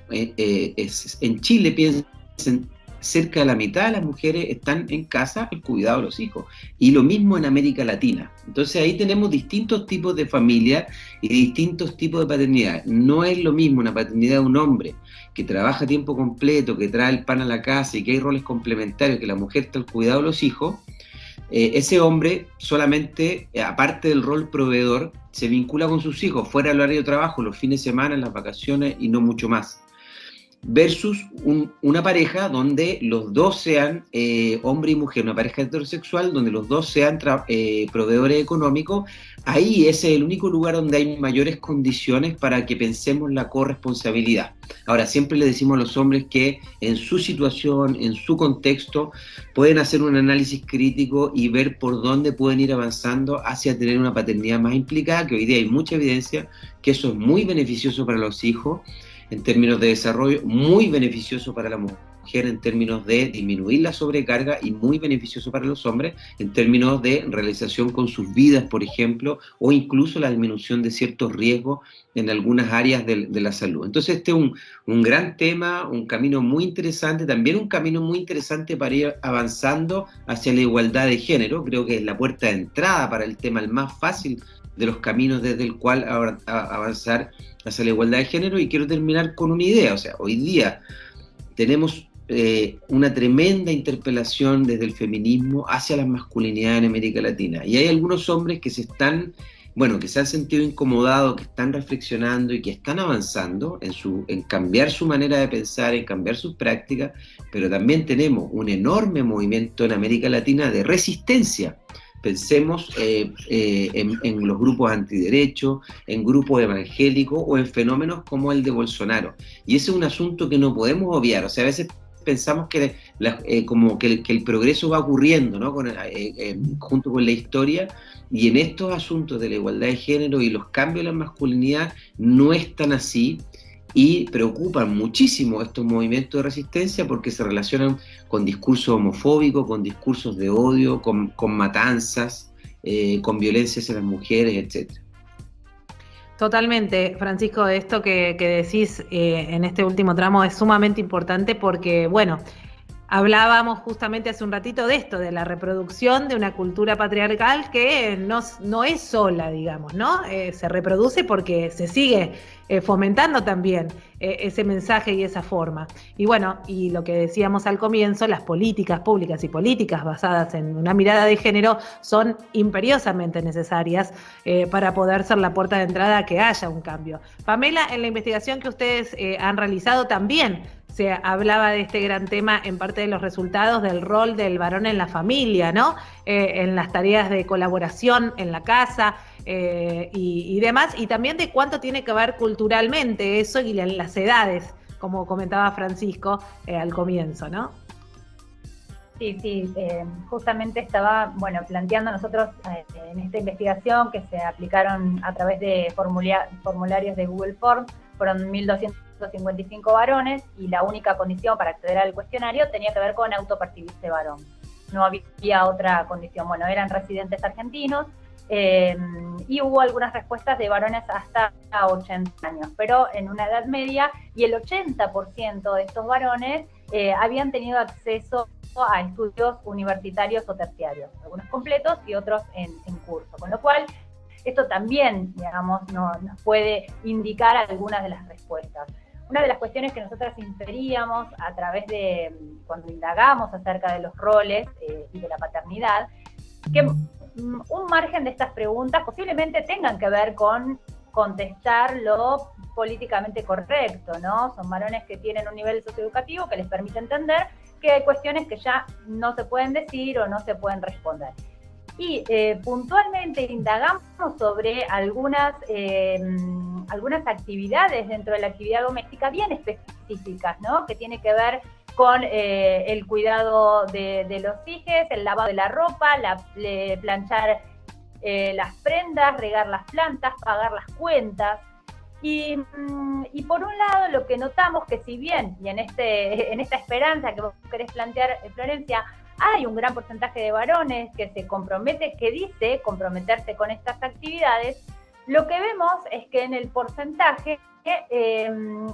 en Chile piensen, cerca de la mitad de las mujeres están en casa al cuidado de los hijos, y lo mismo en América Latina. Entonces ahí tenemos distintos tipos de familia y distintos tipos de paternidad. No es lo mismo una paternidad de un hombre que trabaja a tiempo completo, que trae el pan a la casa y que hay roles complementarios, que la mujer está al cuidado de los hijos. Ese hombre solamente, aparte del rol proveedor, se vincula con sus hijos fuera del horario de trabajo, los fines de semana, en las vacaciones y no mucho más. Versus una pareja donde los dos sean hombre y mujer, una pareja heterosexual donde los dos sean proveedores económicos. Ahí ese es el único lugar donde hay mayores condiciones para que pensemos la corresponsabilidad. Ahora, siempre le decimos a los hombres que en su situación, en su contexto, pueden hacer un análisis crítico y ver por dónde pueden ir avanzando hacia tener una paternidad más implicada, que hoy día hay mucha evidencia que eso es muy beneficioso para los hijos, en términos de desarrollo, muy beneficioso para la mujer en términos de disminuir la sobrecarga y muy beneficioso para los hombres en términos de realización con sus vidas, por ejemplo, o incluso la disminución de ciertos riesgos en algunas áreas de la salud. Entonces este es un gran tema, un camino muy interesante, también un camino muy interesante para ir avanzando hacia la igualdad de género. Creo que es la puerta de entrada para el tema, el más fácil de los caminos desde el cual avanzar hacia la igualdad de género. Y quiero terminar con una idea. O sea, hoy día tenemos una tremenda interpelación desde el feminismo hacia la masculinidad en América Latina, y hay algunos hombres que se están bueno, que se han sentido incomodados, que están reflexionando y que están avanzando en cambiar su manera de pensar, en cambiar sus prácticas, pero también tenemos un enorme movimiento en América Latina de resistencia. Pensemos en los grupos antiderechos, en grupos evangélicos o en fenómenos como el de Bolsonaro. Y ese es un asunto que no podemos obviar. O sea, a veces pensamos que como que el progreso va ocurriendo, ¿no? Junto con la historia, y en estos asuntos de la igualdad de género y los cambios en la masculinidad no es tan así, y preocupan muchísimo estos movimientos de resistencia porque se relacionan con discursos homofóbicos, con discursos de odio, con matanzas, con violencia hacia las mujeres, etc. Totalmente, Francisco, esto que decís en este último tramo es sumamente importante porque, bueno, hablábamos justamente hace un ratito de esto, de la reproducción de una cultura patriarcal que no es sola, digamos, ¿no? Se reproduce porque se sigue fomentando también ese mensaje y esa forma. Y bueno, y lo que decíamos al comienzo, las políticas públicas y políticas basadas en una mirada de género son imperiosamente necesarias para poder ser la puerta de entrada a que haya un cambio. Pamela, en la investigación que ustedes han realizado también se hablaba de este gran tema en parte de los resultados del rol del varón en la familia, ¿no? En las tareas de colaboración en la casa y demás, y también de cuánto tiene que ver culturalmente eso y en las edades, como comentaba Francisco al comienzo, ¿no? Sí, justamente estaba, planteando nosotros en esta investigación que se aplicaron a través de formularios de Google Forms, fueron 1.255 varones y la única condición para acceder al cuestionario tenía que ver con autopercibirse varón. No había otra condición. Bueno, eran residentes argentinos y hubo algunas respuestas de varones hasta 80 años, pero en una edad media, y el 80% de estos varones habían tenido acceso a estudios universitarios o terciarios, algunos completos y otros en curso, con lo cual esto también, digamos, nos puede indicar algunas de las respuestas. Una de las cuestiones que nosotras inferíamos a través de, cuando indagamos acerca de los roles y de la paternidad, que un margen de estas preguntas posiblemente tengan que ver con contestar lo políticamente correcto, ¿no? Son varones que tienen un nivel socioeducativo que les permite entender que hay cuestiones que ya no se pueden decir o no se pueden responder. Y puntualmente indagamos sobre algunas actividades dentro de la actividad doméstica bien específicas, ¿no? Que tiene que ver con el cuidado de los hijos, el lavado de la ropa, planchar las prendas, regar las plantas, pagar las cuentas. Y por un lado lo que notamos que si bien, y en esta esperanza que vos querés plantear, Florencia, hay un gran porcentaje de varones que se compromete, que dice comprometerse con estas actividades, lo que vemos es que en el porcentaje,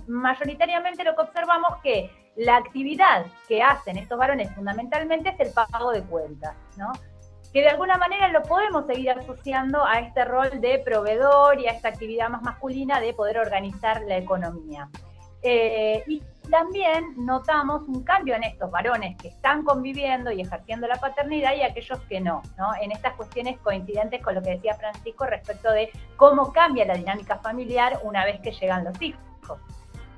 mayoritariamente lo que observamos que la actividad que hacen estos varones fundamentalmente es el pago de cuentas, ¿no? Que de alguna manera lo podemos seguir asociando a este rol de proveedor y a esta actividad más masculina de poder organizar la economía. Y también notamos un cambio en estos varones que están conviviendo y ejerciendo la paternidad y aquellos que no, ¿no? En estas cuestiones coincidentes con lo que decía Francisco respecto de cómo cambia la dinámica familiar una vez que llegan los hijos.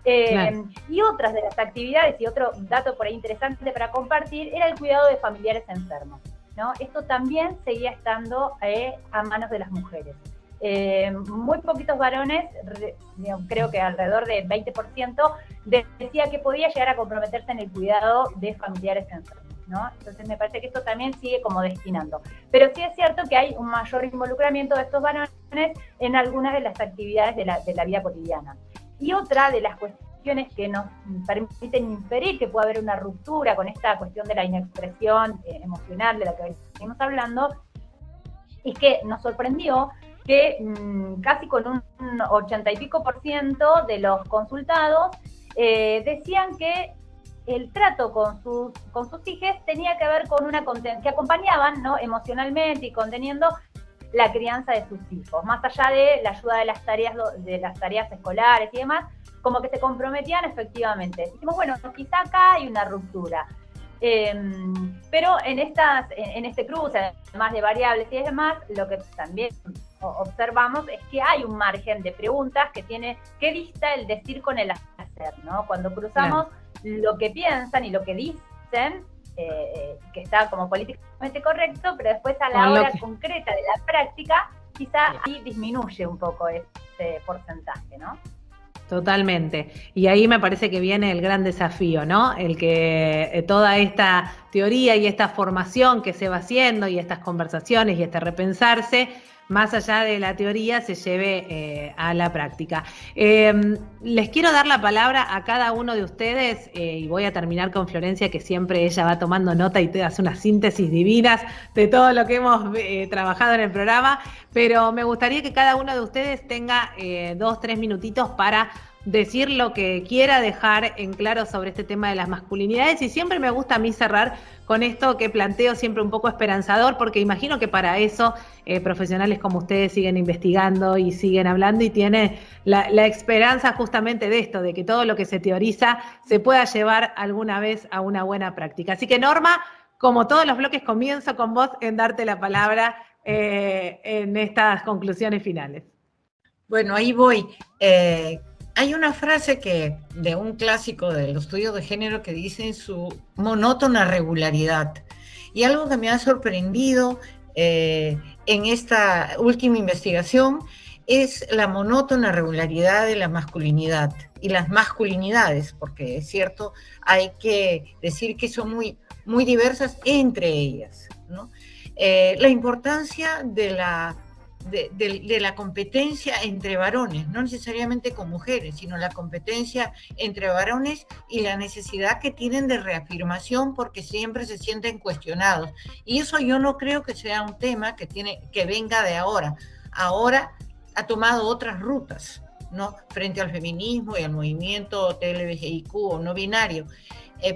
Claro. Y otras de las actividades, y otro dato por ahí interesante para compartir, era el cuidado de familiares enfermos, ¿no? Esto también seguía estando a manos de las mujeres. Muy poquitos varones, creo que alrededor del 20%, decía que podía llegar a comprometerse en el cuidado de familiares enfermos, ¿no? Entonces me parece que esto también sigue como destinando. Pero sí es cierto que hay un mayor involucramiento de estos varones en algunas de las actividades de la vida cotidiana. Y otra de las cuestiones que nos permiten inferir que puede haber una ruptura con esta cuestión de la inexpresión emocional de la que venimos hablando, es que nos sorprendió que casi con un 80 y pico % de los consultados decían que el trato con sus hijos tenía que ver con que acompañaban, ¿no?, emocionalmente y conteniendo la crianza de sus hijos, más allá de la ayuda de las tareas escolares y demás, como que se comprometían efectivamente. Dijimos, bueno, quizá acá hay una ruptura. Pero en este cruce, además de variables y demás, lo que también observamos es que hay un margen de preguntas que dista el decir con el hacer, ¿no? Cuando cruzamos lo que piensan y lo que dicen, que está como políticamente correcto, pero después a la hora concreta de la práctica, quizá ahí disminuye un poco ese porcentaje, ¿no? Totalmente. Y ahí me parece que viene el gran desafío, ¿no? El que toda esta teoría y esta formación que se va haciendo y estas conversaciones y este repensarse, más allá de la teoría, se lleve a la práctica. Les quiero dar la palabra a cada uno de ustedes y voy a terminar con Florencia, que siempre ella va tomando nota y te hace unas síntesis divinas de todo lo que hemos trabajado en el programa, pero me gustaría que cada uno de ustedes tenga 2-3 minutitos para decir lo que quiera dejar en claro sobre este tema de las masculinidades, y siempre me gusta a mí cerrar con esto que planteo siempre un poco esperanzador, porque imagino que para eso profesionales como ustedes siguen investigando y siguen hablando y tienen la esperanza justamente de esto, de que todo lo que se teoriza se pueda llevar alguna vez a una buena práctica. Así que Norma, como todos los bloques, comienzo con vos en darte la palabra en estas conclusiones finales. Bueno, ahí voy. Hay una frase de un clásico de los estudios de género que dice su monótona regularidad. Y algo que me ha sorprendido en esta última investigación es la monótona regularidad de la masculinidad y las masculinidades, porque es cierto, hay que decir que son muy, muy diversas entre ellas, ¿no? La importancia de la competencia entre varones, no necesariamente con mujeres, sino la competencia entre varones y la necesidad que tienen de reafirmación porque siempre se sienten cuestionados. Y eso yo no creo que sea un tema que venga de ahora. Ahora ha tomado otras rutas, ¿no? Frente al feminismo y al movimiento LGBTIQ o no binario.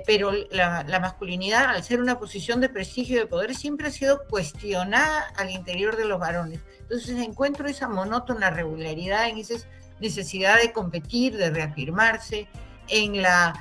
Pero la masculinidad, al ser una posición de prestigio y de poder, siempre ha sido cuestionada al interior de los varones. Entonces encuentro esa monótona regularidad en esa necesidad de competir, de reafirmarse, en la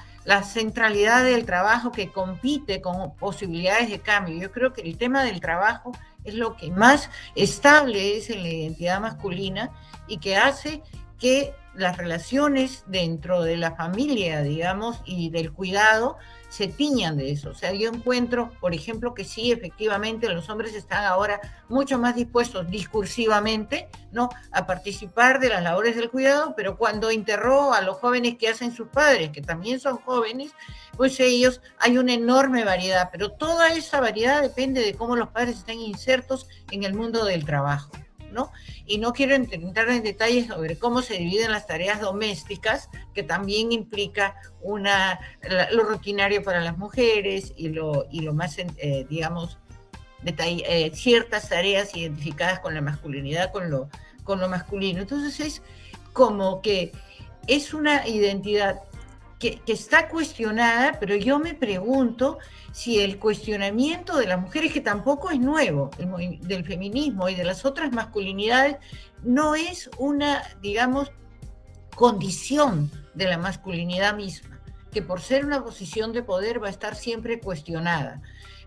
centralidad del trabajo que compite con posibilidades de cambio. Yo creo que el tema del trabajo es lo que más estable es en la identidad masculina y que hace que las relaciones dentro de la familia, digamos, y del cuidado se tiñan de eso. O sea, yo encuentro, por ejemplo, que sí, efectivamente, los hombres están ahora mucho más dispuestos discursivamente, ¿no?, a participar de las labores del cuidado, pero cuando interrogo a los jóvenes que hacen sus padres, que también son jóvenes, pues ellos, hay una enorme variedad, pero toda esa variedad depende de cómo los padres estén insertos en el mundo del trabajo, ¿no? Y no quiero entrar en detalles sobre cómo se dividen las tareas domésticas, que también implica lo rutinario para las mujeres y lo más, digamos, ciertas tareas identificadas con la masculinidad, con lo masculino. Entonces es como que es una identidad que está cuestionada, pero yo me pregunto si el cuestionamiento de las mujeres, que tampoco es nuevo, del feminismo y de las otras masculinidades, no es una, digamos, condición de la masculinidad misma, que por ser una posición de poder va a estar siempre cuestionada,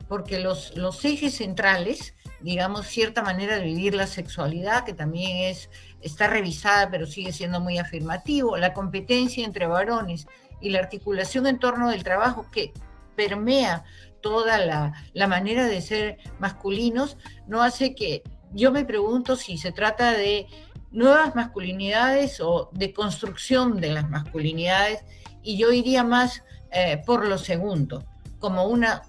porque los ejes centrales, digamos, cierta manera de vivir la sexualidad, que también está revisada, pero sigue siendo muy afirmativo, la competencia entre varones y la articulación en torno del trabajo que permea toda la manera de ser masculinos, no hace que, yo me pregunto si se trata de nuevas masculinidades o de construcción de las masculinidades, y yo iría más por lo segundo, como una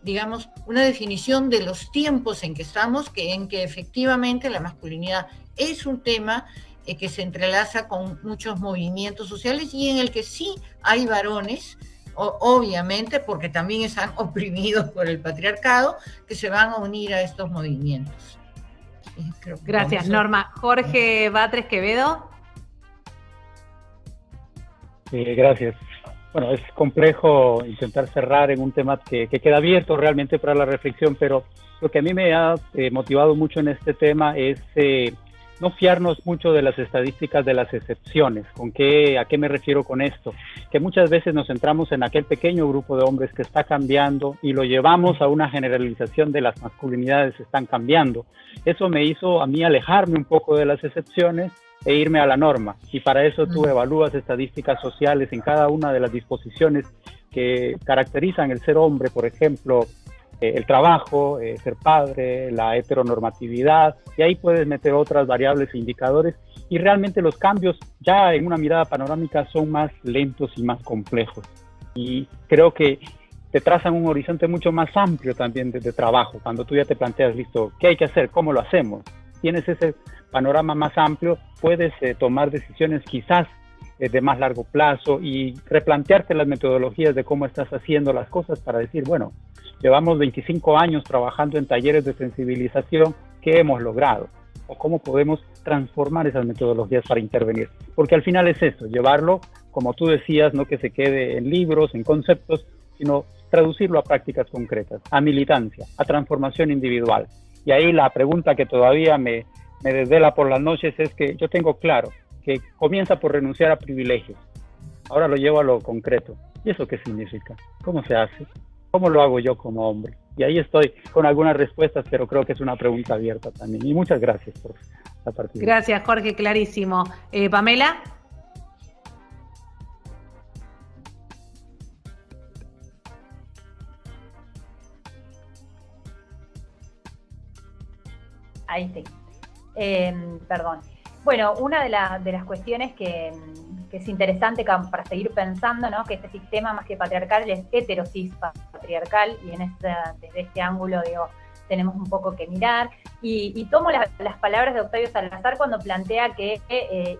digamos, una definición de los tiempos en que estamos, en que efectivamente la masculinidad es un tema que se entrelaza con muchos movimientos sociales y en el que sí hay varones, obviamente, porque también están oprimidos por el patriarcado, que se van a unir a estos movimientos. Gracias, Norma. Jorge Batres Quevedo. Gracias. Bueno, es complejo intentar cerrar en un tema que queda abierto realmente para la reflexión, pero lo que a mí me ha motivado mucho en este tema es no fiarnos mucho de las estadísticas de las excepciones. ¿A qué me refiero con esto? Que muchas veces nos centramos en aquel pequeño grupo de hombres que está cambiando y lo llevamos a una generalización de las masculinidades están cambiando. Eso me hizo a mí alejarme un poco de las excepciones e irme a la norma. Y para eso tú evalúas estadísticas sociales en cada una de las disposiciones que caracterizan el ser hombre, por ejemplo, el trabajo, ser padre, la heteronormatividad, y ahí puedes meter otras variables e indicadores, y realmente los cambios ya en una mirada panorámica son más lentos y más complejos. Y creo que te trazan un horizonte mucho más amplio también de trabajo, cuando tú ya te planteas, listo, ¿qué hay que hacer? ¿Cómo lo hacemos? Tienes ese panorama más amplio, puedes tomar decisiones quizás de más largo plazo y replantearte las metodologías de cómo estás haciendo las cosas para decir, bueno, llevamos 25 años trabajando en talleres de sensibilización, ¿qué hemos logrado? O cómo podemos transformar esas metodologías para intervenir. Porque al final es eso, llevarlo, como tú decías, no que se quede en libros, en conceptos, sino traducirlo a prácticas concretas, a militancia, a transformación individual. Y ahí la pregunta que todavía me desvela por las noches es que yo tengo claro que comienza por renunciar a privilegios. Ahora lo llevo a lo concreto. ¿Y eso qué significa? ¿Cómo se hace? ¿Cómo lo hago yo como hombre? Y ahí estoy con algunas respuestas, pero creo que es una pregunta abierta también. Y muchas gracias por la participación. Gracias, Jorge, clarísimo. Pamela. Ahí sí. Perdón. Bueno, una de las cuestiones que es interesante para seguir pensando, ¿no? Que este sistema más que patriarcal es heterosis patriarcal, y desde este ángulo, digo, tenemos un poco que mirar. Y tomo las palabras de Octavio Salazar cuando plantea que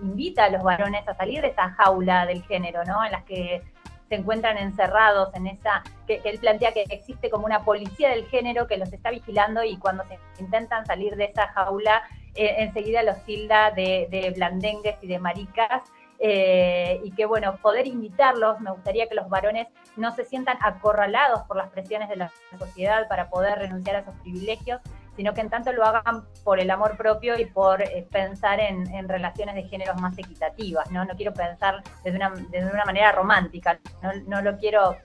invita a los varones a salir de esa jaula del género, ¿no? En las que se encuentran encerrados en esa, que él plantea que existe como una policía del género que los está vigilando, y cuando se intentan salir de esa jaula, enseguida los tilda de blandengues y de maricas, y que bueno, poder invitarlos, me gustaría que los varones no se sientan acorralados por las presiones de la sociedad para poder renunciar a esos privilegios, sino que en tanto lo hagan por el amor propio y por pensar en relaciones de géneros más equitativas, ¿no? No quiero pensar desde una manera romántica, no quiero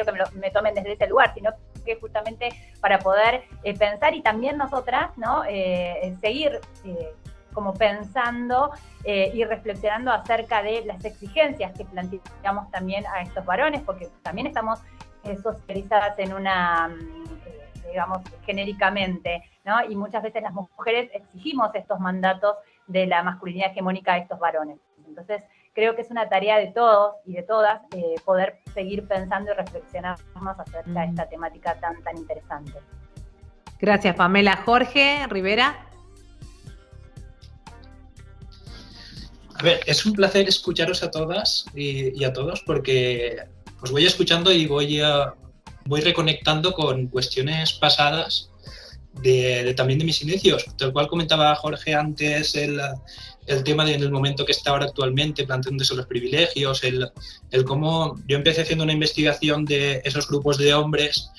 que me tomen desde ese lugar, sino que justamente para poder pensar, y también nosotras, ¿no? Seguir como pensando y reflexionando acerca de las exigencias que planteamos también a estos varones, porque también estamos socializadas en una, digamos, genéricamente, ¿no? Y muchas veces las mujeres exigimos estos mandatos de la masculinidad hegemónica a estos varones. Entonces, creo que es una tarea de todos y de todas poder seguir pensando y reflexionarnos acerca de esta temática tan interesante. Gracias, Pamela. Jorge Rivera. A ver, es un placer escucharos a todas y a todos, porque os voy escuchando y voy reconectando con cuestiones pasadas también de mis inicios. Tal cual comentaba Jorge antes, el tema del momento que está ahora actualmente, planteándose los privilegios, el cómo yo empecé haciendo una investigación de esos grupos de hombres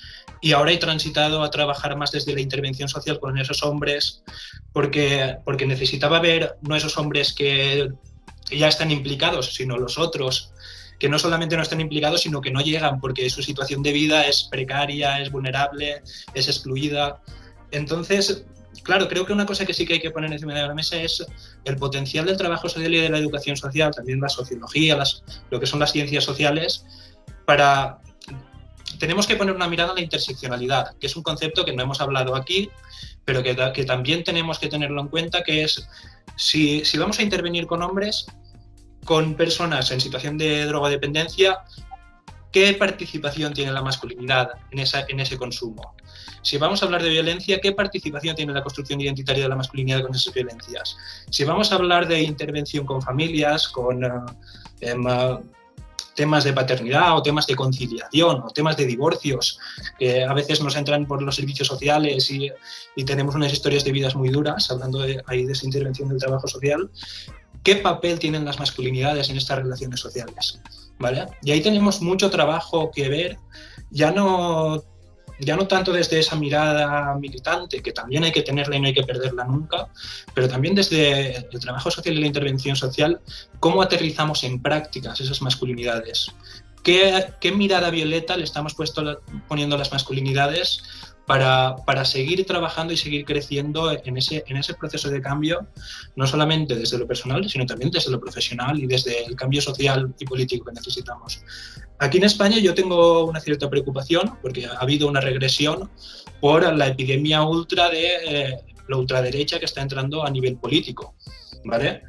y ahora he transitado a trabajar más desde la intervención social con esos hombres, porque necesitaba ver no esos hombres que ya están implicados, sino los otros, que no solamente no están implicados, sino que no llegan porque su situación de vida es precaria, es vulnerable, es excluida. Entonces, claro, creo que una cosa que sí que hay que poner encima de la mesa es el potencial del trabajo social y de la educación social, también la sociología, lo que son las ciencias sociales, tenemos que poner una mirada a la interseccionalidad, que es un concepto que no hemos hablado aquí, pero que también tenemos que tenerlo en cuenta, que es, si vamos a intervenir con hombres, con personas en situación de drogodependencia, ¿qué participación tiene la masculinidad en ese consumo? Si vamos a hablar de violencia, ¿qué participación tiene la construcción identitaria de la masculinidad con esas violencias? Si vamos a hablar de intervención con familias, con temas de paternidad o temas de conciliación o temas de divorcios, que a veces nos entran por los servicios sociales y tenemos unas historias de vidas muy duras, hablando ahí de esa intervención del trabajo social, ¿qué papel tienen las masculinidades en estas relaciones sociales? ¿Vale? Y ahí tenemos mucho trabajo que ver, ya no ya no tanto desde esa mirada militante, que también hay que tenerla y no hay que perderla nunca, pero también desde el trabajo social y la intervención social, cómo aterrizamos en prácticas esas masculinidades. ¿Qué mirada violeta le estamos poniendo a las masculinidades para seguir trabajando y seguir creciendo en ese proceso de cambio, no solamente desde lo personal, sino también desde lo profesional y desde el cambio social y político que necesitamos? Aquí en España yo tengo una cierta preocupación porque ha habido una regresión por la epidemia de la ultraderecha que está entrando a nivel político, ¿vale?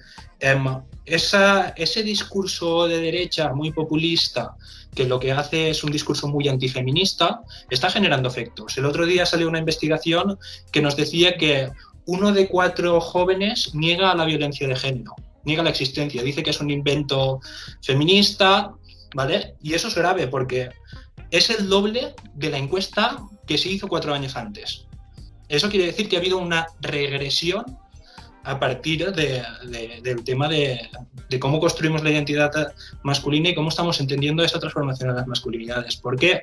Ese discurso de derecha muy populista, que lo que hace es un discurso muy antifeminista, está generando efectos. El otro día salió una investigación que nos decía que 1 de 4 jóvenes niega la violencia de género, niega la existencia, dice que es un invento feminista, ¿vale? Y eso es grave porque es el doble de la encuesta que se hizo 4 años antes. Eso quiere decir que ha habido una regresión a partir del tema de cómo construimos la identidad masculina y cómo estamos entendiendo esa transformación de las masculinidades. ¿Por qué?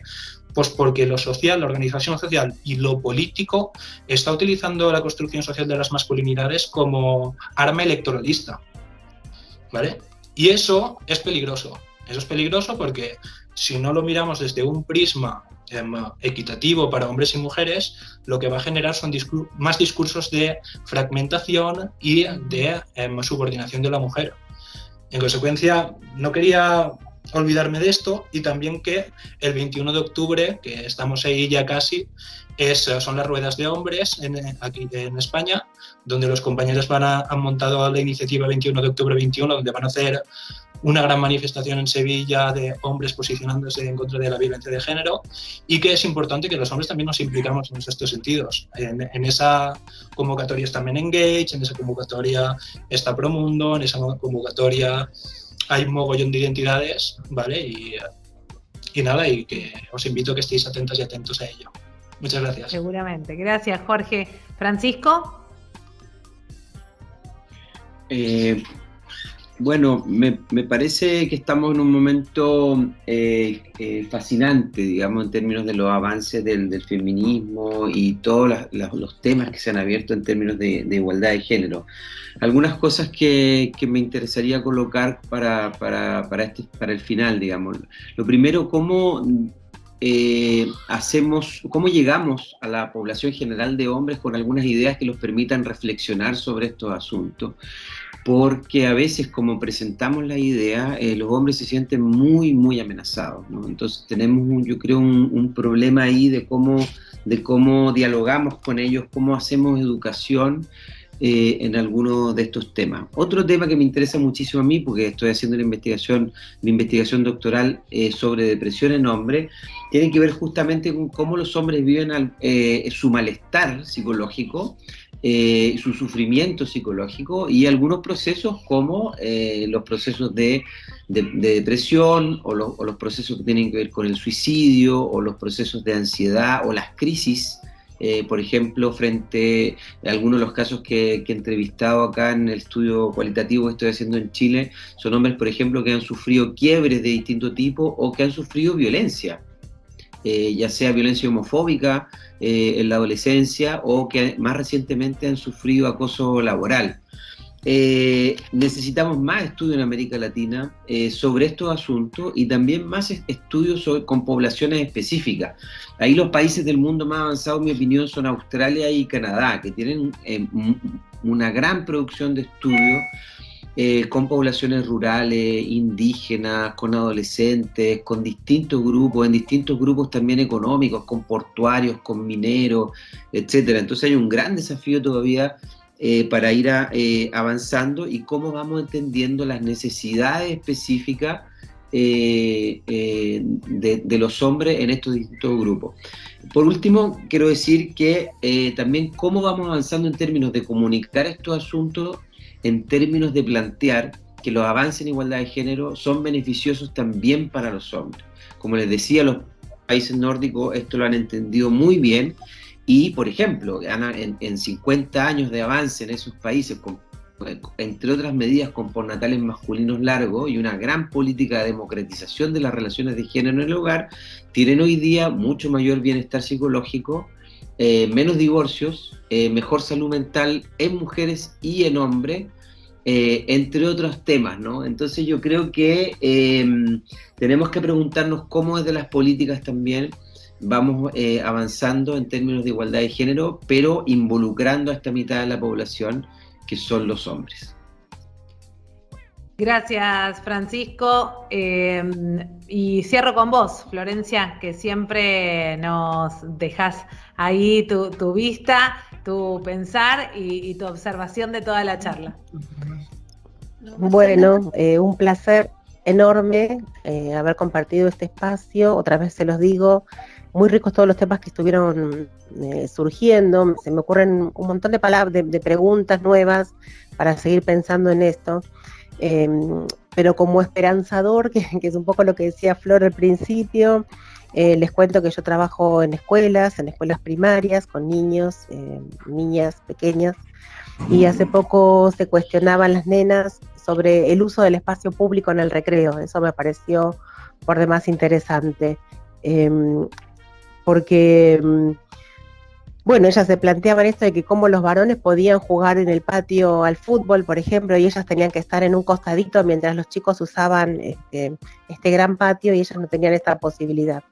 Pues porque lo social, la organización social y lo político está utilizando la construcción social de las masculinidades como arma electoralista, ¿vale? Y eso es peligroso. Eso es peligroso porque si no lo miramos desde un prisma equitativo para hombres y mujeres, lo que va a generar son más discursos de fragmentación y de subordinación de la mujer. En consecuencia, no quería olvidarme de esto, y también que el 21 de octubre, que estamos ahí ya casi, son las ruedas de hombres aquí en España, donde los compañeros han montado la iniciativa 21 de octubre 21, donde van a hacer una gran manifestación en Sevilla de hombres posicionándose en contra de la violencia de género, y que es importante que los hombres también nos implicamos en estos sentidos. En esa convocatoria está Men Engage, en esa convocatoria está Promundo, en esa convocatoria hay un mogollón de identidades, ¿vale? Y nada, y que os invito a que estéis atentas y atentos a ello. Muchas gracias. Seguramente. Gracias, Jorge. Francisco. Bueno, me parece que estamos en un momento fascinante, digamos, en términos de los avances del feminismo y todos los temas que se han abierto en términos de igualdad de género. Algunas cosas que me interesaría colocar para el final, digamos. Lo primero, cómo llegamos a la población general de hombres con algunas ideas que los permitan reflexionar sobre estos asuntos. Porque a veces, como presentamos la idea, los hombres se sienten muy, muy amenazados, ¿no? Entonces tenemos, yo creo, un problema ahí de cómo dialogamos con ellos, cómo hacemos educación en algunos de estos temas. Otro tema que me interesa muchísimo a mí, porque estoy haciendo mi investigación doctoral sobre depresión en hombres, tiene que ver justamente con cómo los hombres viven su malestar psicológico, su sufrimiento psicológico y algunos procesos como los procesos de depresión o los procesos que tienen que ver con el suicidio o los procesos de ansiedad o las crisis. Por ejemplo, frente a algunos de los casos que he entrevistado acá en el estudio cualitativo que estoy haciendo en Chile, son hombres, por ejemplo, que han sufrido quiebres de distinto tipo o que han sufrido violencia. Ya sea violencia homofóbica en la adolescencia o que más recientemente han sufrido acoso laboral. Necesitamos más estudios en América Latina sobre estos asuntos y también más estudios con poblaciones específicas. Ahí los países del mundo más avanzados, en mi opinión, son Australia y Canadá, que tienen una gran producción de estudios con poblaciones rurales, indígenas, con adolescentes, con distintos grupos, en distintos grupos también económicos, con portuarios, con mineros, etcétera. Entonces hay un gran desafío todavía para ir avanzando y cómo vamos entendiendo las necesidades específicas de los hombres en estos distintos grupos. Por último, quiero decir que también cómo vamos avanzando en términos de comunicar estos asuntos, en términos de plantear que los avances en igualdad de género son beneficiosos también para los hombres. Como les decía, los países nórdicos esto lo han entendido muy bien y, por ejemplo, en 50 años de avance en esos países, con entre otras medidas con postnatales masculinos largos y una gran política de democratización de las relaciones de género en el hogar, tienen hoy día mucho mayor bienestar psicológico, menos divorcios, mejor salud mental en mujeres y en hombres, entre otros temas, ¿no? Entonces yo creo que tenemos que preguntarnos cómo desde las políticas también vamos avanzando en términos de igualdad de género, pero involucrando a esta mitad de la población, que son los hombres. Gracias, Francisco. Y cierro con vos, Florencia, que siempre nos dejas ahí tu vista, tu pensar y tu observación de toda la charla. Bueno, un placer enorme haber compartido este espacio. Otra vez se los digo, muy ricos todos los temas que estuvieron surgiendo. Se me ocurren un montón de palabras, de preguntas nuevas para seguir pensando en esto. Pero como esperanzador, que es un poco lo que decía Flor al principio, les cuento que yo trabajo en escuelas primarias, con niños, niñas pequeñas, y hace poco se cuestionaban las nenas sobre el uso del espacio público en el recreo. Eso me pareció por demás interesante, porque bueno, ellas se planteaban esto de que cómo los varones podían jugar en el patio al fútbol, por ejemplo, y ellas tenían que estar en un costadito mientras los chicos usaban este gran patio y ellas no tenían esta posibilidad.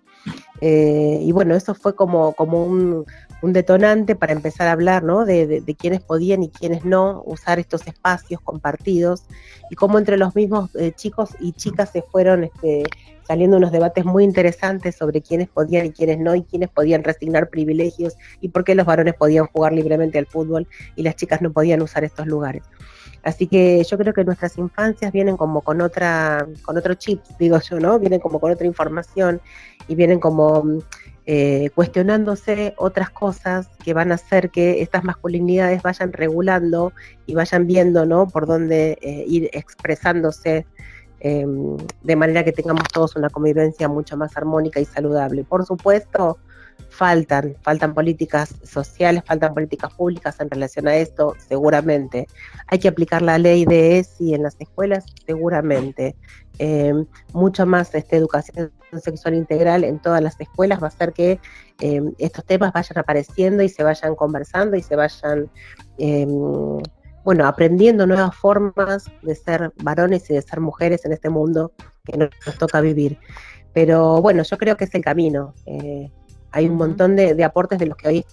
Y bueno, eso fue como un detonante para empezar a hablar, ¿no? de quiénes podían y quiénes no usar estos espacios compartidos, y cómo entre los mismos chicos y chicas se fueron saliendo unos debates muy interesantes sobre quiénes podían y quiénes no, y quiénes podían resignar privilegios, y por qué los varones podían jugar libremente al fútbol y las chicas no podían usar estos lugares. Así que yo creo que nuestras infancias vienen como con otro chip, digo yo, ¿no? Vienen como con otra información y vienen como cuestionándose otras cosas que van a hacer que estas masculinidades vayan regulando y vayan viendo, ¿no? Por dónde ir expresándose, de manera que tengamos todos una convivencia mucho más armónica y saludable. Por supuesto, faltan políticas sociales, faltan políticas públicas en relación a esto, seguramente. Hay que aplicar la ley de ESI en las escuelas, seguramente. Mucho más educación sexual integral en todas las escuelas va a hacer que estos temas vayan apareciendo y se vayan conversando y se vayan aprendiendo nuevas formas de ser varones y de ser mujeres en este mundo que nos toca vivir. Pero bueno, yo creo que es el camino. Hay un montón de aportes de los que hoy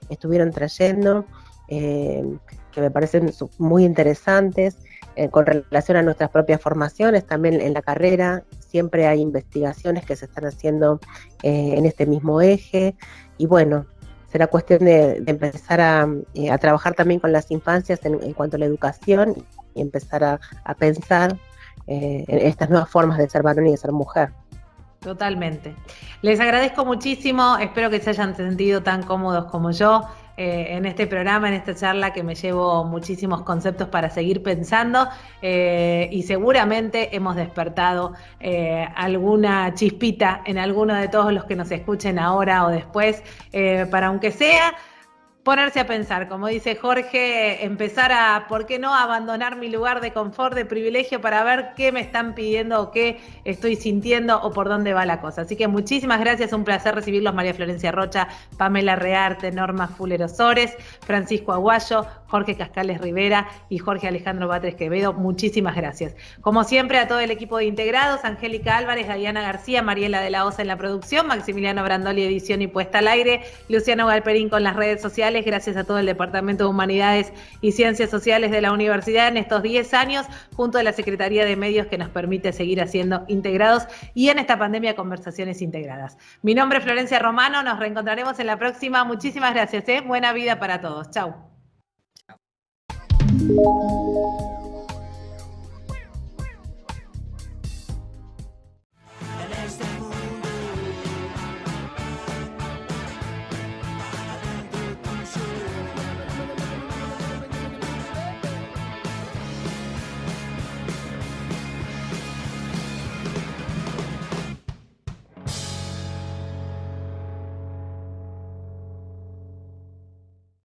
estuvieron trayendo, que me parecen muy interesantes, con relación a nuestras propias formaciones, también en la carrera. Siempre hay investigaciones que se están haciendo en este mismo eje, y bueno, será cuestión de empezar a trabajar también con las infancias en cuanto a la educación, y empezar a pensar en estas nuevas formas de ser varón y de ser mujer. Totalmente. Les agradezco muchísimo, espero que se hayan sentido tan cómodos como yo en este programa, en esta charla, que me llevo muchísimos conceptos para seguir pensando, y seguramente hemos despertado alguna chispita en alguno de todos los que nos escuchen ahora o después, para aunque sea ponerse a pensar, como dice Jorge, empezar a, ¿por qué no?, abandonar mi lugar de confort, de privilegio, para ver qué me están pidiendo o qué estoy sintiendo o por dónde va la cosa. Así que muchísimas gracias, un placer recibirlos: María Florencia Rocha, Pamela Rearte, Norma Fuller Osores, Francisco Aguayo, Jorge Cascales Rivera y Jorge Alejandro Batres Quevedo. Muchísimas gracias. Como siempre, a todo el equipo de integrados: Angélica Álvarez, Diana García, Mariela de la Osa en la producción, Maximiliano Brandoli, edición y puesta al aire, Luciano Galperín con las redes sociales. Gracias a todo el Departamento de Humanidades y Ciencias Sociales de la Universidad en estos 10 años, junto a la Secretaría de Medios, que nos permite seguir haciendo integrados y en esta pandemia conversaciones integradas. Mi nombre es Florencia Romano, nos reencontraremos en la próxima. Muchísimas gracias, buena vida para todos. Chau.